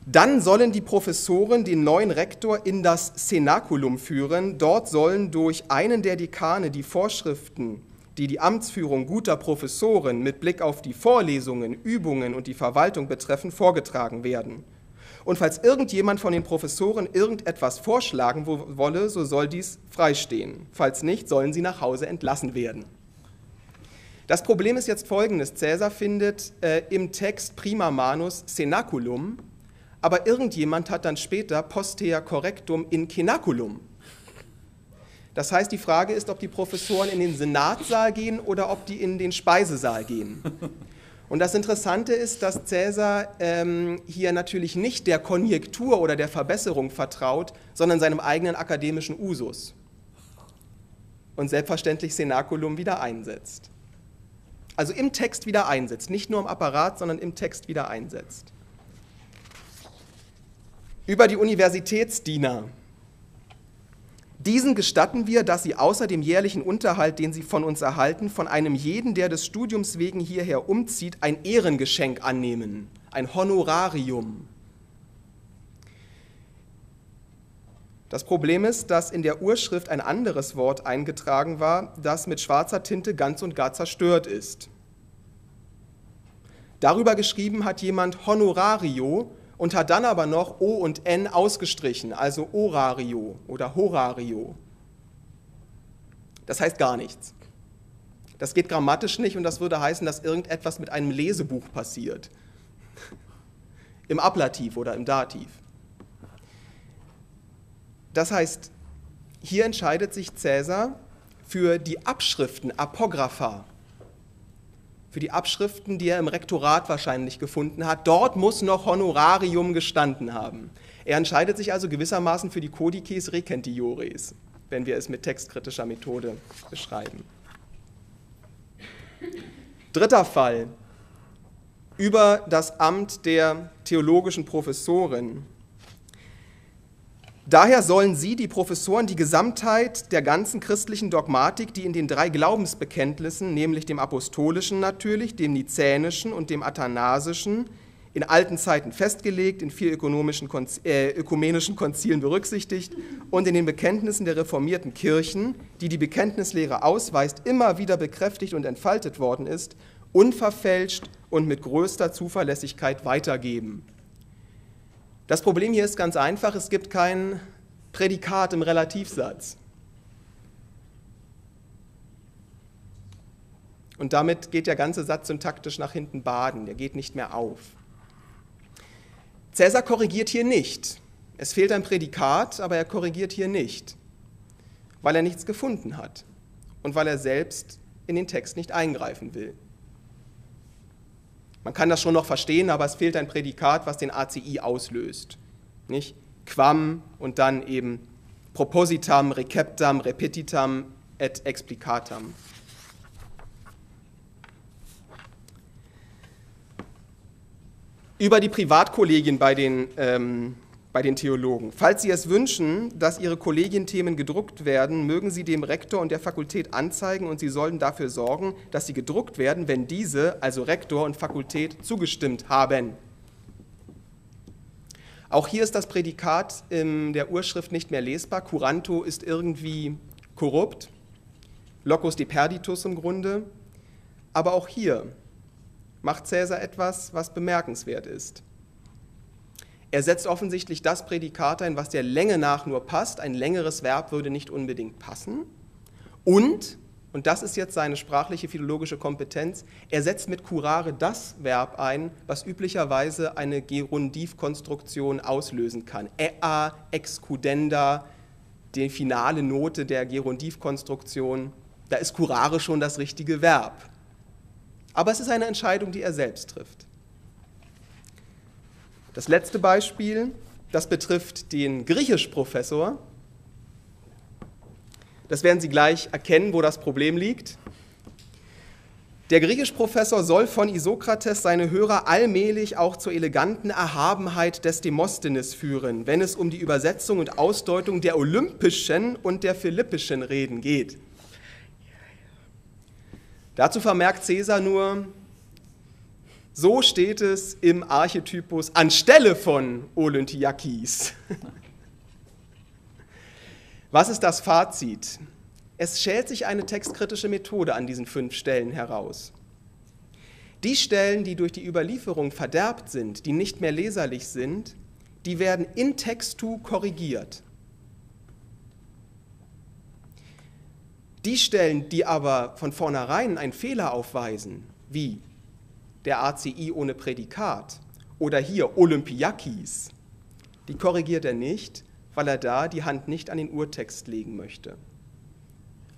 Dann sollen die Professoren den neuen Rektor in das Cenaculum führen. Dort sollen durch einen der Dekane die Vorschriften, die die Amtsführung guter Professoren mit Blick auf die Vorlesungen, Übungen und die Verwaltung betreffen, vorgetragen werden. Und falls irgendjemand von den Professoren irgendetwas vorschlagen wolle, so soll dies freistehen. Falls nicht, sollen sie nach Hause entlassen werden. Das Problem ist jetzt folgendes. Caesar findet im Text prima manus Cenaculum, aber irgendjemand hat dann später postea correctum in cenaculum. Das heißt, die Frage ist, ob die Professoren in den Senatssaal gehen oder ob die in den Speisesaal gehen. Und das Interessante ist, dass Caesar hier natürlich nicht der Konjektur oder der Verbesserung vertraut, sondern seinem eigenen akademischen Usus. Und selbstverständlich Cenaculum wieder einsetzt. Also im Text wieder einsetzt, nicht nur im Apparat, sondern im Text wieder einsetzt. Über die Universitätsdiener. Diesen gestatten wir, dass sie außer dem jährlichen Unterhalt, den sie von uns erhalten, von einem jeden, der des Studiums wegen hierher umzieht, ein Ehrengeschenk annehmen, ein Honorarium. Das Problem ist, dass in der Urschrift ein anderes Wort eingetragen war, das mit schwarzer Tinte ganz und gar zerstört ist. Darüber geschrieben hat jemand Honorario und hat dann aber noch O und N ausgestrichen, also Orario oder Horario. Das heißt gar nichts. Das geht grammatisch nicht und das würde heißen, dass irgendetwas mit einem Lesebuch passiert. Im Ablativ oder im Dativ. Das heißt, hier entscheidet sich Caesar für die Abschriften, Apographa, für die Abschriften, die er im Rektorat wahrscheinlich gefunden hat. Dort muss noch Honorarium gestanden haben. Er entscheidet sich also gewissermaßen für die Codices Recentiores, wenn wir es mit textkritischer Methode beschreiben. Dritter Fall, über das Amt der theologischen Professorin. Daher sollen sie, die Professoren, die Gesamtheit der ganzen christlichen Dogmatik, die in den 3 Glaubensbekenntnissen, nämlich dem apostolischen natürlich, dem nizänischen und dem athanasischen, in alten Zeiten festgelegt, in 4 ökumenischen Konzilen berücksichtigt und in den Bekenntnissen der reformierten Kirchen, die die Bekenntnislehre ausweist, immer wieder bekräftigt und entfaltet worden ist, unverfälscht und mit größter Zuverlässigkeit weitergeben. Das Problem hier ist ganz einfach, es gibt kein Prädikat im Relativsatz. Und damit geht der ganze Satz syntaktisch nach hinten baden, der geht nicht mehr auf. Caesar korrigiert hier nicht. Es fehlt ein Prädikat, aber er korrigiert hier nicht, weil er nichts gefunden hat und weil er selbst in den Text nicht eingreifen will. Man kann das schon noch verstehen, aber es fehlt ein Prädikat, was den ACI auslöst. Nicht? Quam und dann eben propositam, receptam, repetitam et explicatam. über die Privatkollegien bei den Theologen. Falls Sie es wünschen, dass Ihre Kollegienthemen gedruckt werden, mögen Sie dem Rektor und der Fakultät anzeigen und Sie sollen dafür sorgen, dass sie gedruckt werden, wenn diese, also Rektor und Fakultät, zugestimmt haben. Auch hier ist das Prädikat in der Urschrift nicht mehr lesbar. Curanto ist irgendwie korrupt, locus deperditus im Grunde. Aber auch hier macht Caesar etwas, was bemerkenswert ist. Er setzt offensichtlich das Prädikat ein, was der Länge nach nur passt. Ein längeres Verb würde nicht unbedingt passen. Und das ist jetzt seine sprachliche, philologische Kompetenz, er setzt mit curare das Verb ein, was üblicherweise eine Gerundivkonstruktion auslösen kann. Ea, excudenda, die finale Note der Gerundivkonstruktion, da ist curare schon das richtige Verb. Aber es ist eine Entscheidung, die er selbst trifft. Das letzte Beispiel, das betrifft den Griechischprofessor. Das werden Sie gleich erkennen, wo das Problem liegt. Der Griechischprofessor soll von Isokrates seine Hörer allmählich auch zur eleganten Erhabenheit des Demosthenes führen, wenn es um die Übersetzung und Ausdeutung der olympischen und der philippischen Reden geht. Dazu vermerkt Caesar nur: So steht es im Archetypus anstelle von Olympiakis. Was ist das Fazit? Es schält sich eine textkritische Methode an diesen 5 Stellen heraus. Die Stellen, die durch die Überlieferung verderbt sind, die nicht mehr leserlich sind, die werden in textu korrigiert. Die Stellen, die aber von vornherein einen Fehler aufweisen, wie der ACI ohne Prädikat oder hier Olympiakis, die korrigiert er nicht, weil er da die Hand nicht an den Urtext legen möchte.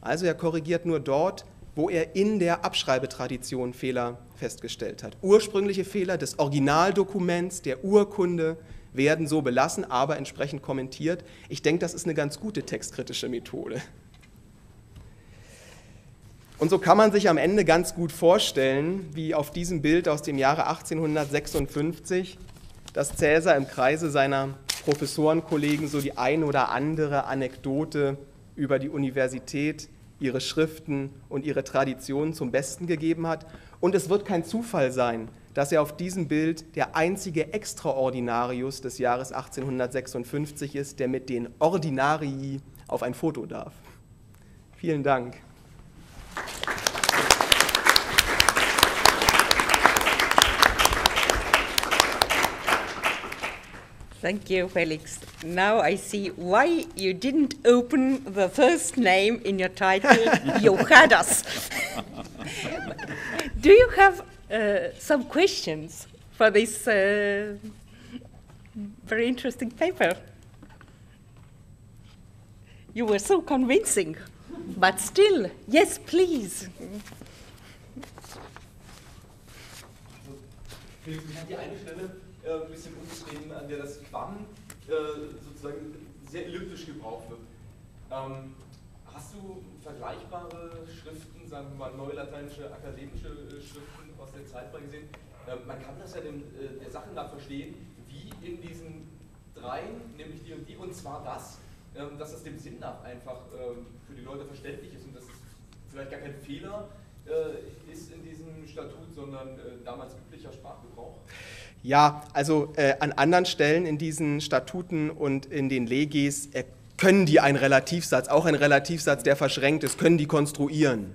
Also er korrigiert nur dort, wo er in der Abschreibetradition Fehler festgestellt hat. Ursprüngliche Fehler des Originaldokuments, der Urkunde, werden so belassen, aber entsprechend kommentiert. Ich denke, das ist eine ganz gute textkritische Methode. Und so kann man sich am Ende ganz gut vorstellen, wie auf diesem Bild aus dem Jahre 1856, dass Caesar im Kreise seiner Professorenkollegen so die ein oder andere Anekdote über die Universität, ihre Schriften und ihre Traditionen zum Besten gegeben hat. Und es wird kein Zufall sein, dass er auf diesem Bild der einzige Extraordinarius des Jahres 1856 ist, der mit den Ordinarii auf ein Foto darf. Vielen Dank. Thank you, Felix. Now I see why you didn't open the first name in your title, Johannes. Do you have some questions for this very interesting paper? You were so convincing, but still, yes, please. Felix, ich habe die eine Stelle ein bisschen umgeschrieben, an der das Quam sozusagen sehr elliptisch gebraucht wird. Hast du vergleichbare Schriften, sagen wir mal neulateinische akademische Schriften aus der Zeit mal gesehen? Man kann das ja der Sache nach verstehen, wie in diesen dreien, nämlich die und zwar das, dass es dem Sinn nach einfach für die Leute verständlich ist und dass es vielleicht gar kein Fehler ist in diesem Statut, sondern damals üblicher Sprachgebrauch? Ja, also an anderen Stellen in diesen Statuten und in den Leges können die einen Relativsatz, auch einen Relativsatz, der verschränkt ist, können die konstruieren.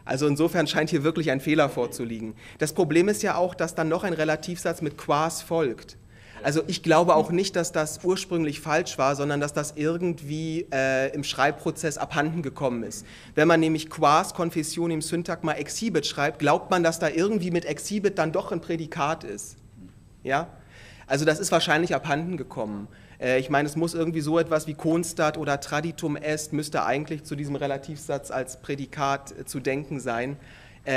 Also insofern scheint hier wirklich ein Fehler vorzuliegen. Das Problem ist ja auch, dass dann noch ein Relativsatz mit quas folgt. Also ich glaube auch nicht, dass das ursprünglich falsch war, sondern dass das irgendwie im Schreibprozess abhanden gekommen ist. Wenn man nämlich quas confessionem syntagma exhibit schreibt, glaubt man, dass da irgendwie mit exhibit dann doch ein Prädikat ist. Ja? Also das ist wahrscheinlich abhanden gekommen. Ich meine, es muss irgendwie so etwas wie constat oder traditum est, müsste eigentlich zu diesem Relativsatz als Prädikat zu denken sein.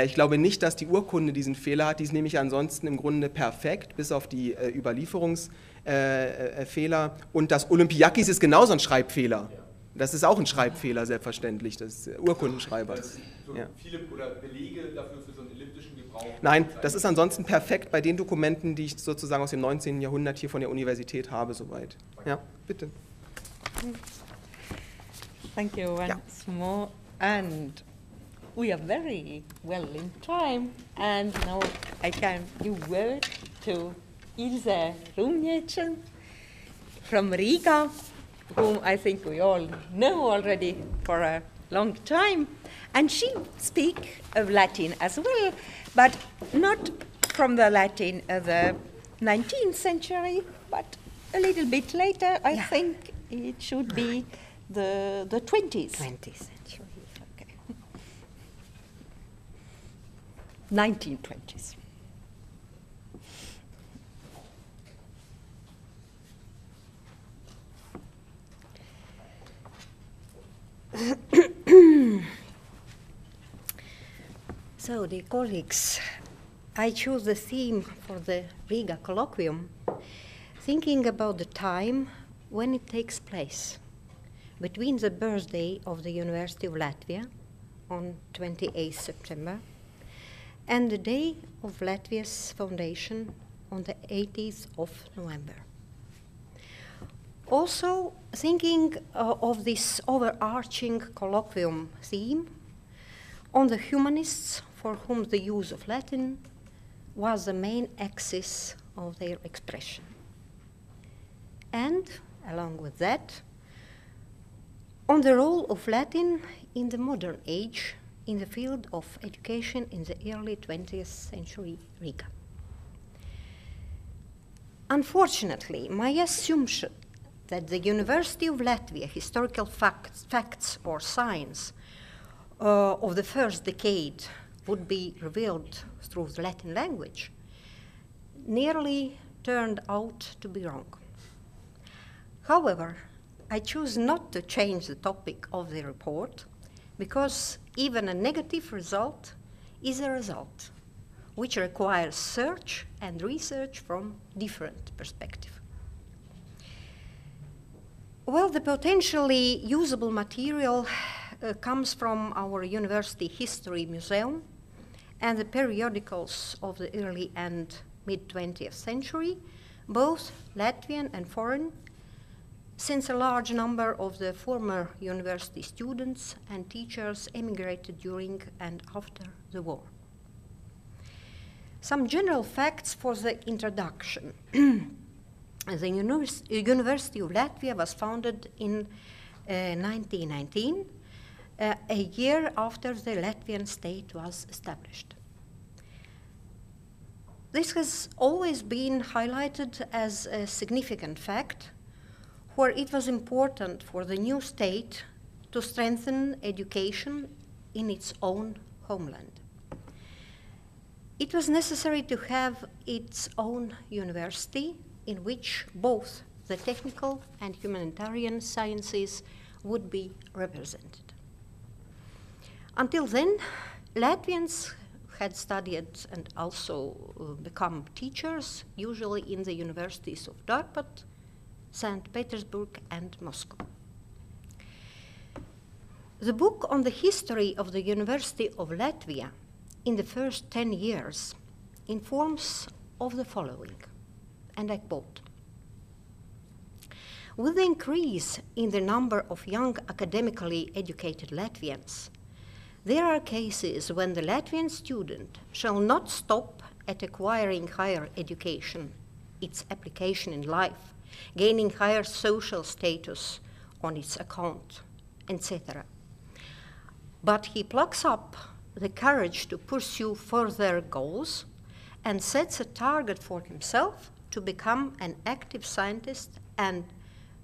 Ich glaube nicht, dass die Urkunde diesen Fehler hat, die ist nämlich ansonsten im Grunde perfekt, bis auf die Überlieferungsfehler. Und das Olympiakis ist genauso ein Schreibfehler. Das ist auch ein Schreibfehler, selbstverständlich, des Urkundenschreibers. Ja. Viele oder Belege dafür für so einen elliptischen Gebrauch? Nein, das ist ansonsten perfekt bei den Dokumenten, die ich sozusagen aus dem 19. Jahrhundert hier von der Universität habe, soweit. Ja, bitte. Thank you once more. And we are very well in time. And now I can give word to Ilse Rumnietschen from Riga, whom I think we all know already for a long time. And she speaks of Latin as well, but not from the Latin of the 19th century, but a little bit later. I think it should be the 20th. 20th century. Okay. 1920s. So, dear colleagues, I chose the theme for the Riga Colloquium, thinking about the time when it takes place, between the birthday of the University of Latvia on 28th September and the day of Latvia's foundation on the 18th of November. Also, thinking of this overarching colloquium theme on the humanists for whom the use of Latin was the main axis of their expression. And, along with that, on the role of Latin in the modern age in the field of education in the early 20th century Riga. Unfortunately, my assumption that the University of Latvia historical facts or science of the first decade would be revealed through the Latin language nearly turned out to be wrong. However, I choose not to change the topic of the report because even a negative result is a result which requires search and research from different perspectives. Well, the potentially usable material comes from our University History Museum and the periodicals of the early and mid-20th century, both Latvian and foreign, since a large number of the former university students and teachers emigrated during and after the war. Some general facts for the introduction. The University of Latvia was founded in 1919, a year after the Latvian state was established. This has always been highlighted as a significant fact, where it was important for the new state to strengthen education in its own homeland. It was necessary to have its own university in which both the technical and humanitarian sciences would be represented. Until then, Latvians had studied and also become teachers, usually in the universities of Darmstadt, St. Petersburg, and Moscow. The book on the history of the University of Latvia in the first 10 years informs of the following, and I quote: "With the increase in the number of young academically educated Latvians, there are cases when the Latvian student shall not stop at acquiring higher education, its application in life, gaining higher social status on its account, etc. But he plucks up the courage to pursue further goals and sets a target for himself to become an active scientist and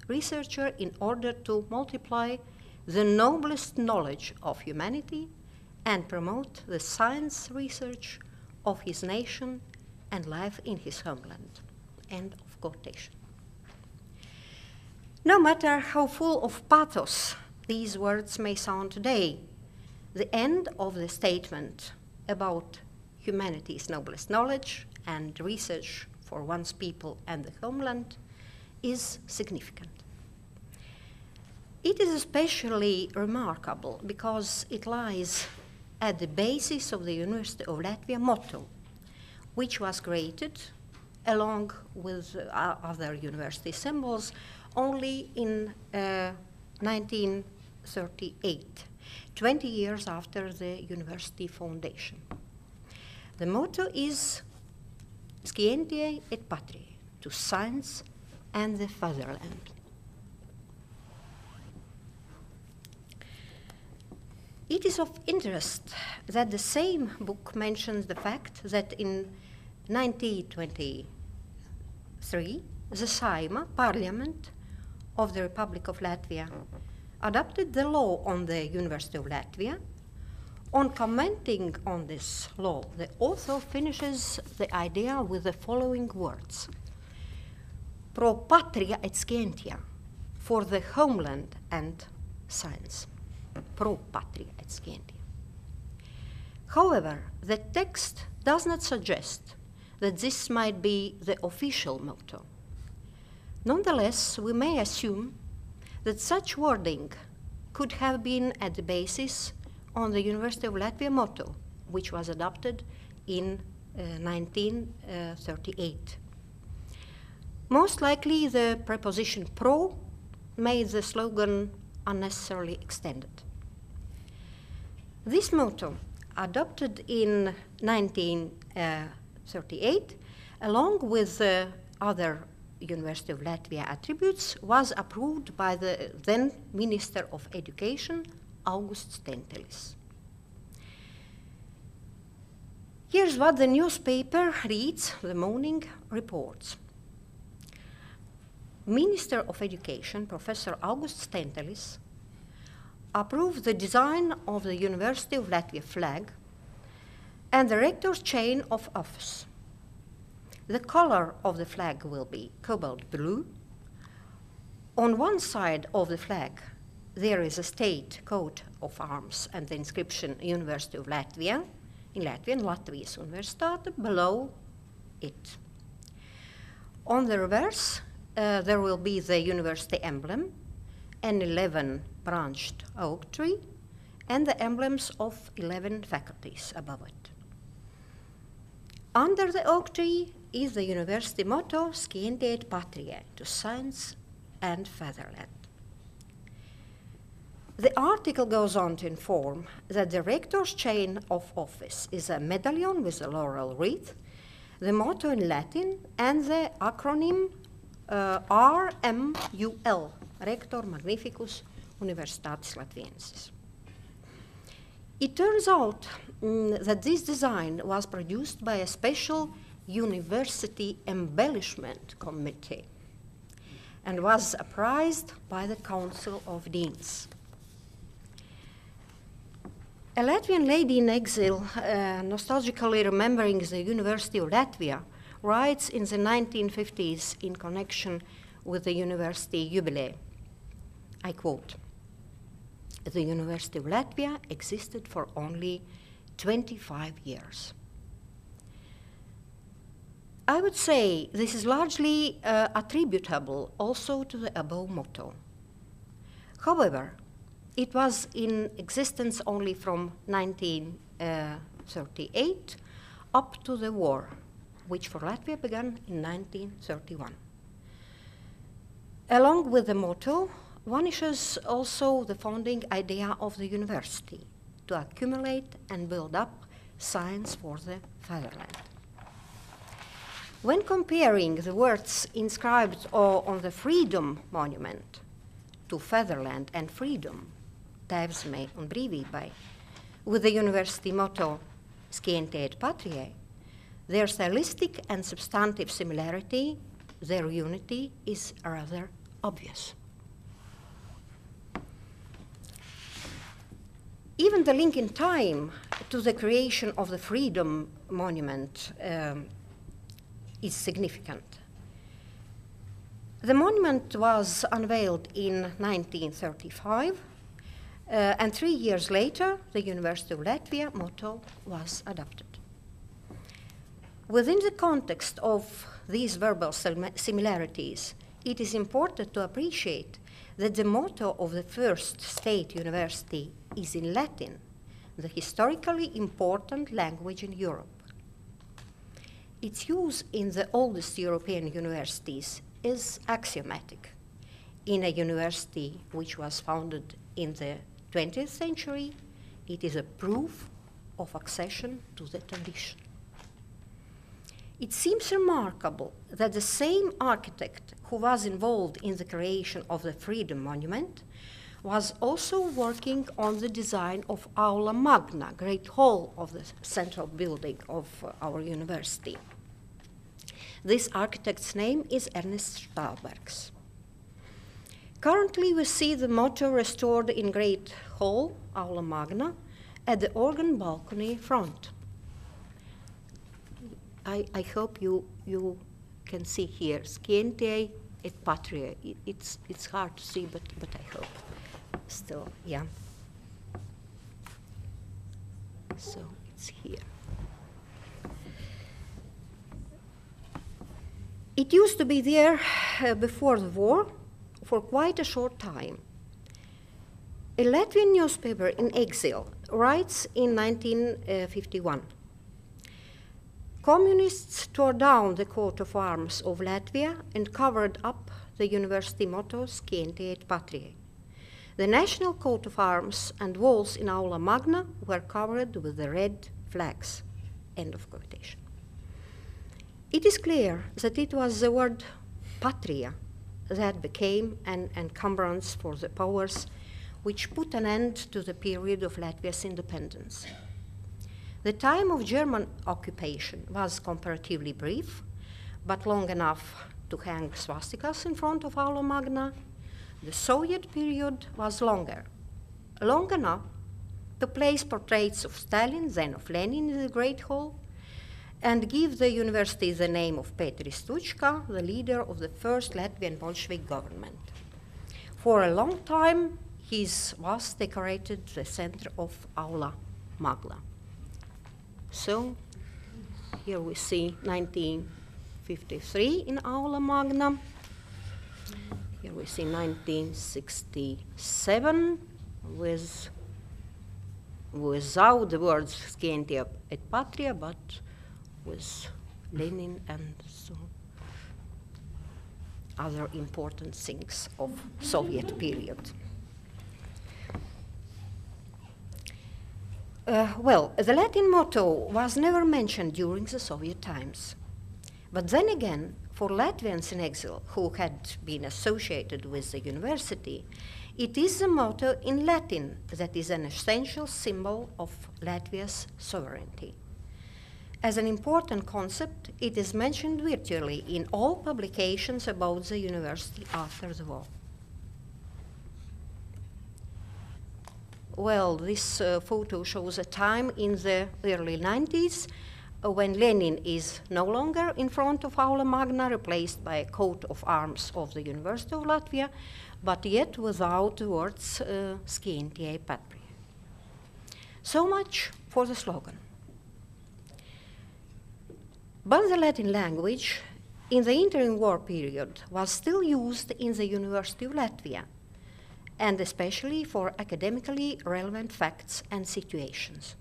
researcher in order to multiply the noblest knowledge of humanity and promote the science research of his nation and life in his homeland." End of quotation. No matter how full of pathos these words may sound today, the end of the statement about humanity's noblest knowledge and research for one's people and the homeland is significant. It is especially remarkable because it lies at the basis of the University of Latvia motto, which was created along with other university symbols only in 1938, 20 years after the university foundation. The motto is Scientiae et Patriae, to science and the fatherland. It is of interest that the same book mentions the fact that in 1923, the Saima, Parliament of the Republic of Latvia, adopted the law on the University of Latvia. On commenting on this law, the author finishes the idea with the following words: Pro patria et scientia, for the homeland and science. Pro patria et scientia. However, the text does not suggest that this might be the official motto. Nonetheless, we may assume that such wording could have been at the basis on the University of Latvia motto, which was adopted in 1938. Most likely, the preposition pro made the slogan unnecessarily extended. This motto, adopted in 1938, along with other University of Latvia attributes, was approved by the then Minister of Education, Augusts Stentelis. Here's what the newspaper reads, the morning reports. Minister of Education, Professor Augusts Stentelis, approved the design of the University of Latvia flag and the rector's chain of office. The color of the flag will be cobalt blue. On one side of the flag, there is a state coat of arms and the inscription University of Latvia, in Latvian, Latvijas Universitāte, below it. On the reverse, there will be the university emblem, an 11-branched oak tree, and the emblems of 11 faculties above it. Under the oak tree is the university motto, Scientiae et Patriae, to science and fatherland. The article goes on to inform that the rector's chain of office is a medallion with a laurel wreath, the motto in Latin, and the acronym RMUL, Rector Magnificus Universitatis Latviensis. It turns out that this design was produced by a special university embellishment committee and was apprised by the Council of Deans. A Latvian lady in exile, nostalgically remembering the University of Latvia, writes in the 1950s in connection with the university jubilee. I quote, "The University of Latvia existed for only 25 years." I would say this is largely attributable also to the above motto. However, it was in existence only from 1938 up to the war, which for Latvia began in 1931. Along with the motto, vanishes also the founding idea of the university, to accumulate and build up science for the fatherland. When comparing the words inscribed on the Freedom Monument, to fatherland and freedom, tēvzeme un brīvībai, with the university motto, Scientiae et Patriae, their stylistic and substantive similarity, their unity is rather obvious. Even the link in time to the creation of the Freedom Monument is significant. The monument was unveiled in 1935, and 3 years later, the University of Latvia motto was adopted. Within the context of these verbal similarities, it is important to appreciate that the motto of the first state university is in Latin, the historically important language in Europe. Its use in the oldest European universities is axiomatic. In a university which was founded in the 20th century, it is a proof of accession to the tradition. It seems remarkable that the same architect who was involved in the creation of the Freedom Monument was also working on the design of Aula Magna, Great Hall of the central building of our university. This architect's name is Ernest Stahlbergs. Currently, we see the motto restored in Great Hall, Aula Magna, at the organ balcony front. I hope you can see here, Scientiae et Patriae. It's hard to see, but I hope. Still, yeah. So it's here. It used to be there before the war for quite a short time. A Latvian newspaper in exile writes in 1951, communists tore down the coat of arms of Latvia and covered up the university motto Scientiae et Patriae. The national coat of arms and walls in Aula Magna were covered with the red flags. End of quotation. It is clear that it was the word patria that became an encumbrance for the powers which put an end to the period of Latvia's independence. The time of German occupation was comparatively brief, but long enough to hang swastikas in front of Aula Magna. The Soviet period was longer, long enough to place portraits of Stalin, then of Lenin in the Great Hall, and give the university the name of Petris Stučka, the leader of the first Latvian Bolshevik government. For a long time, his was decorated the center of Aula Magna. So here we see 1953 in Aula Magna. Here we see 1967 without the words Scientiae et Patria, but with Lenin and so other important things of Soviet period. Well, the Latin motto was never mentioned during the Soviet times. But then again, for Latvians in exile who had been associated with the university, it is the motto in Latin that is an essential symbol of Latvia's sovereignty. As an important concept, it is mentioned virtually in all publications about the university after the war. Well, this photo shows a time in the early 90s when Lenin is no longer in front of Aula Magna, replaced by a coat of arms of the University of Latvia, but yet without the words Scientiae et Patriae. So much for the slogan. But the Latin language in the interim war period was still used in the University of Latvia, and especially for academically relevant facts and situations.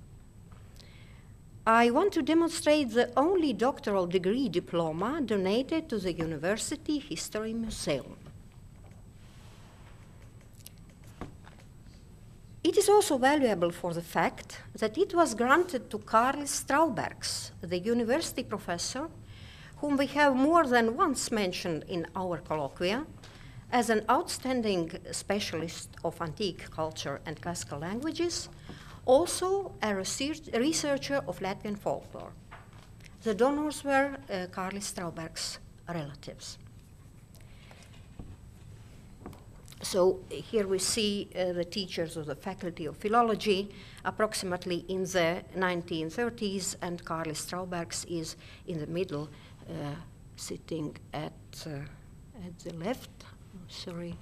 I want to demonstrate the only doctoral degree diploma donated to the University History Museum. It is also valuable for the fact that it was granted to Karlis Straubergs, the university professor, whom we have more than once mentioned in our colloquia, as an outstanding specialist of antique culture and classical languages, also a researcher of Latvian folklore. The donors were Karlis Straubergs' relatives. So here we see the teachers of the Faculty of Philology approximately in the 1930s, and Karlis Straubergs is in the middle, sitting at the left. Sorry.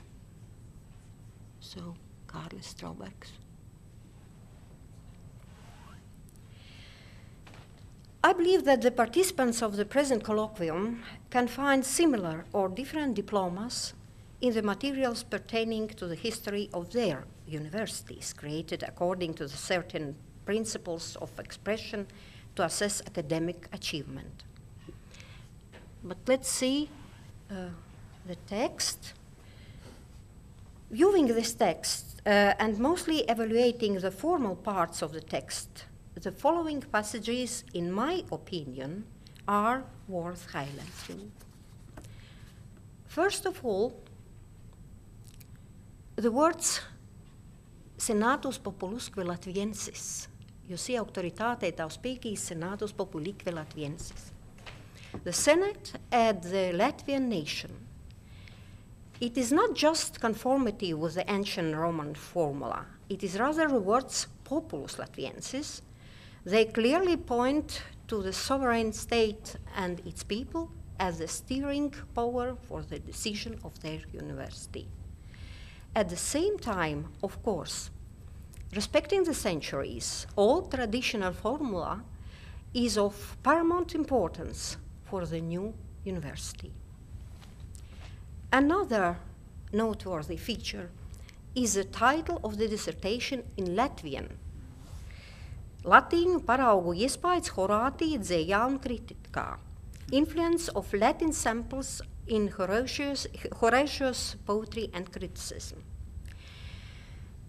So Karlis Straubergs. I believe that the participants of the present colloquium can find similar or different diplomas in the materials pertaining to the history of their universities, created according to the certain principles of expression to assess academic achievement. But let's see the text. Viewing this text and mostly evaluating the formal parts of the text, the following passages, in my opinion, are worth highlighting. First of all, the words Senatus populusque Latviensis. You see, auctoritate auspiciis Senatus populique Latviensis. The Senate and the Latvian nation. It is not just conformity with the ancient Roman formula. It is rather the words populus Latviensis. They clearly point to the sovereign state and its people as the steering power for the decision of their university. At the same time, of course, respecting the centuries, all traditional formula is of paramount importance for the new university. Another noteworthy feature is the title of the dissertation in Latvian. Latīņu paraugu iespējas Horātija dzējā un kritikā. Influence of Latin samples in Horatius' poetry and criticism.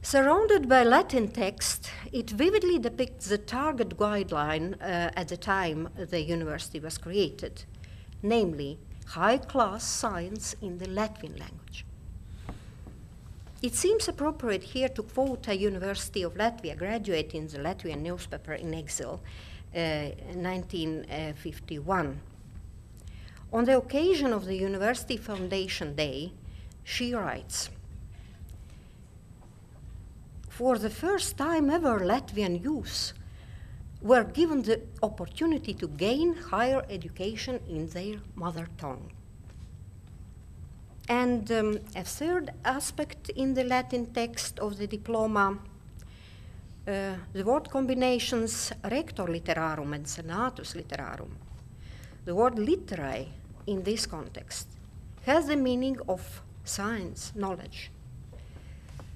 Surrounded by Latin text, it vividly depicts the target guideline at the time the university was created, namely high-class science in the Latvian language. It seems appropriate here to quote a University of Latvia graduate in the Latvian newspaper in exile, 1951. On the occasion of the University Foundation Day, she writes, "For the first time ever, Latvian youth were given the opportunity to gain higher education in their mother tongue." And a third aspect in the Latin text of the diploma, the word combinations rector literarum and senatus literarum. The word literae in this context has the meaning of science, knowledge.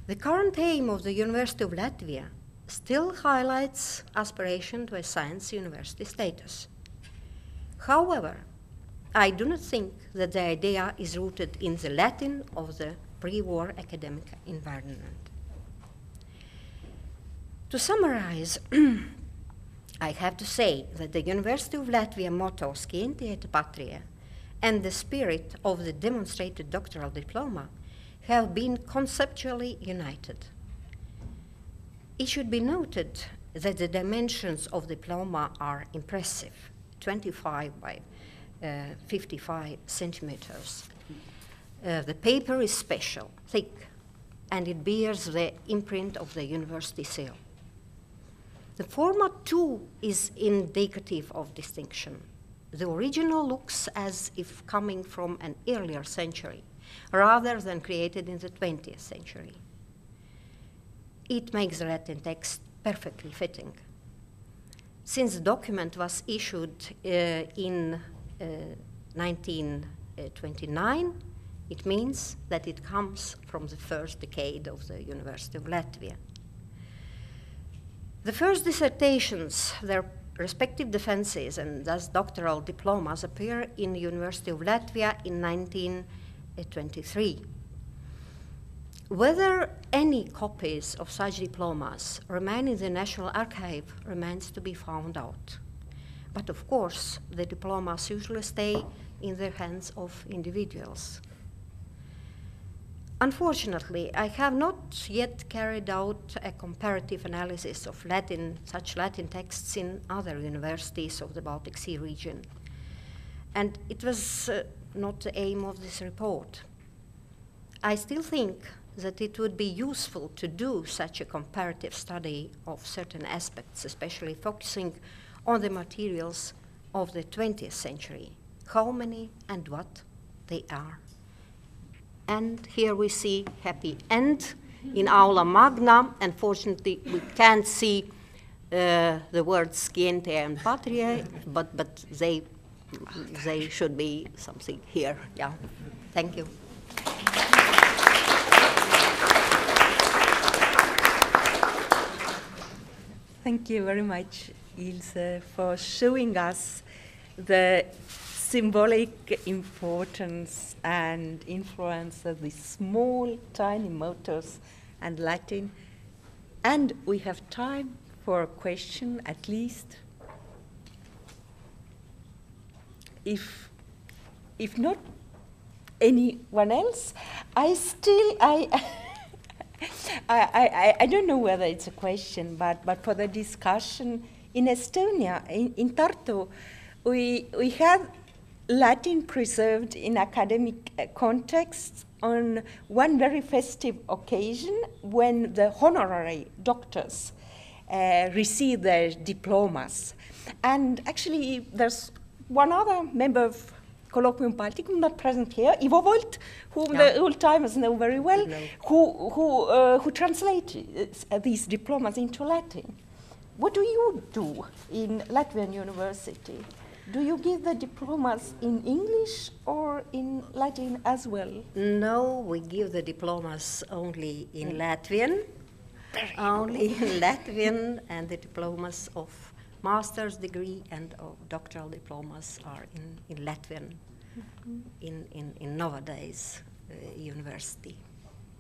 The current aim of the University of Latvia still highlights aspiration to a science university status. However, I do not think that the idea is rooted in the Latin of the pre-war academic environment. To summarize, I have to say that the University of Latvia motto Scientia et Patria and the spirit of the demonstrated doctoral diploma have been conceptually united. It should be noted that the dimensions of the diploma are impressive, 25 by 55 centimeters. The paper is special, thick, and it bears the imprint of the university seal. The format, too, is indicative of distinction. The original looks as if coming from an earlier century, rather than created in the 20th century. It makes the Latin text perfectly fitting. Since the document was issued in 1929, it means that it comes from the first decade of the University of Latvia. The first dissertations, their respective defenses, and thus doctoral diplomas, appear in the University of Latvia in 1923. Whether any copies of such diplomas remain in the National Archive remains to be found out. But of course, the diplomas usually stay in the hands of individuals. Unfortunately, I have not yet carried out a comparative analysis of such Latin texts in other universities of the Baltic Sea region. And it was not the aim of this report. I still think that it would be useful to do such a comparative study of certain aspects, especially focusing on the materials of the 20th century, how many and what they are. And here we see happy end in Aula Magna. Unfortunately, we can't see the words Scientia and Patria, but they should be something here. Yeah. Thank you. Thank you very much, Ilse, for showing us the symbolic importance and influence of these small, tiny motors and Latin. And we have time for a question, at least. If not anyone else, I don't know whether it's a question, but for the discussion, in Estonia, in Tartu, we had Latin preserved in academic contexts on one very festive occasion when the honorary doctors receive their diplomas. And actually, there's one other member of Colloquium Balticum not present here, Ivo Volt, whom the old-timers know very well, who translates these diplomas into Latin. What do you do in Latvian University? Do you give the diplomas in English or in Latin as well? No, we give the diplomas only in Latvian. Only in Latvian, and the diplomas of master's degree and of doctoral diplomas are in Latvian, in nowadays university.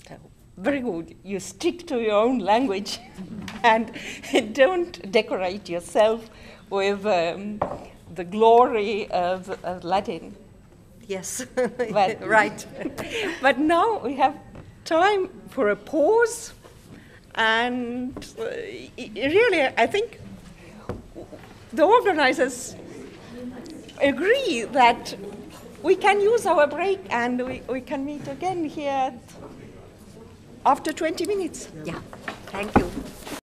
So, very good. You stick to your own language and don't decorate yourself with the glory of Latin. Yes, but, right. But now we have time for a pause, and really, I think the organizers agree that we can use our break and we can meet again here after 20 minutes. Yeah, thank you.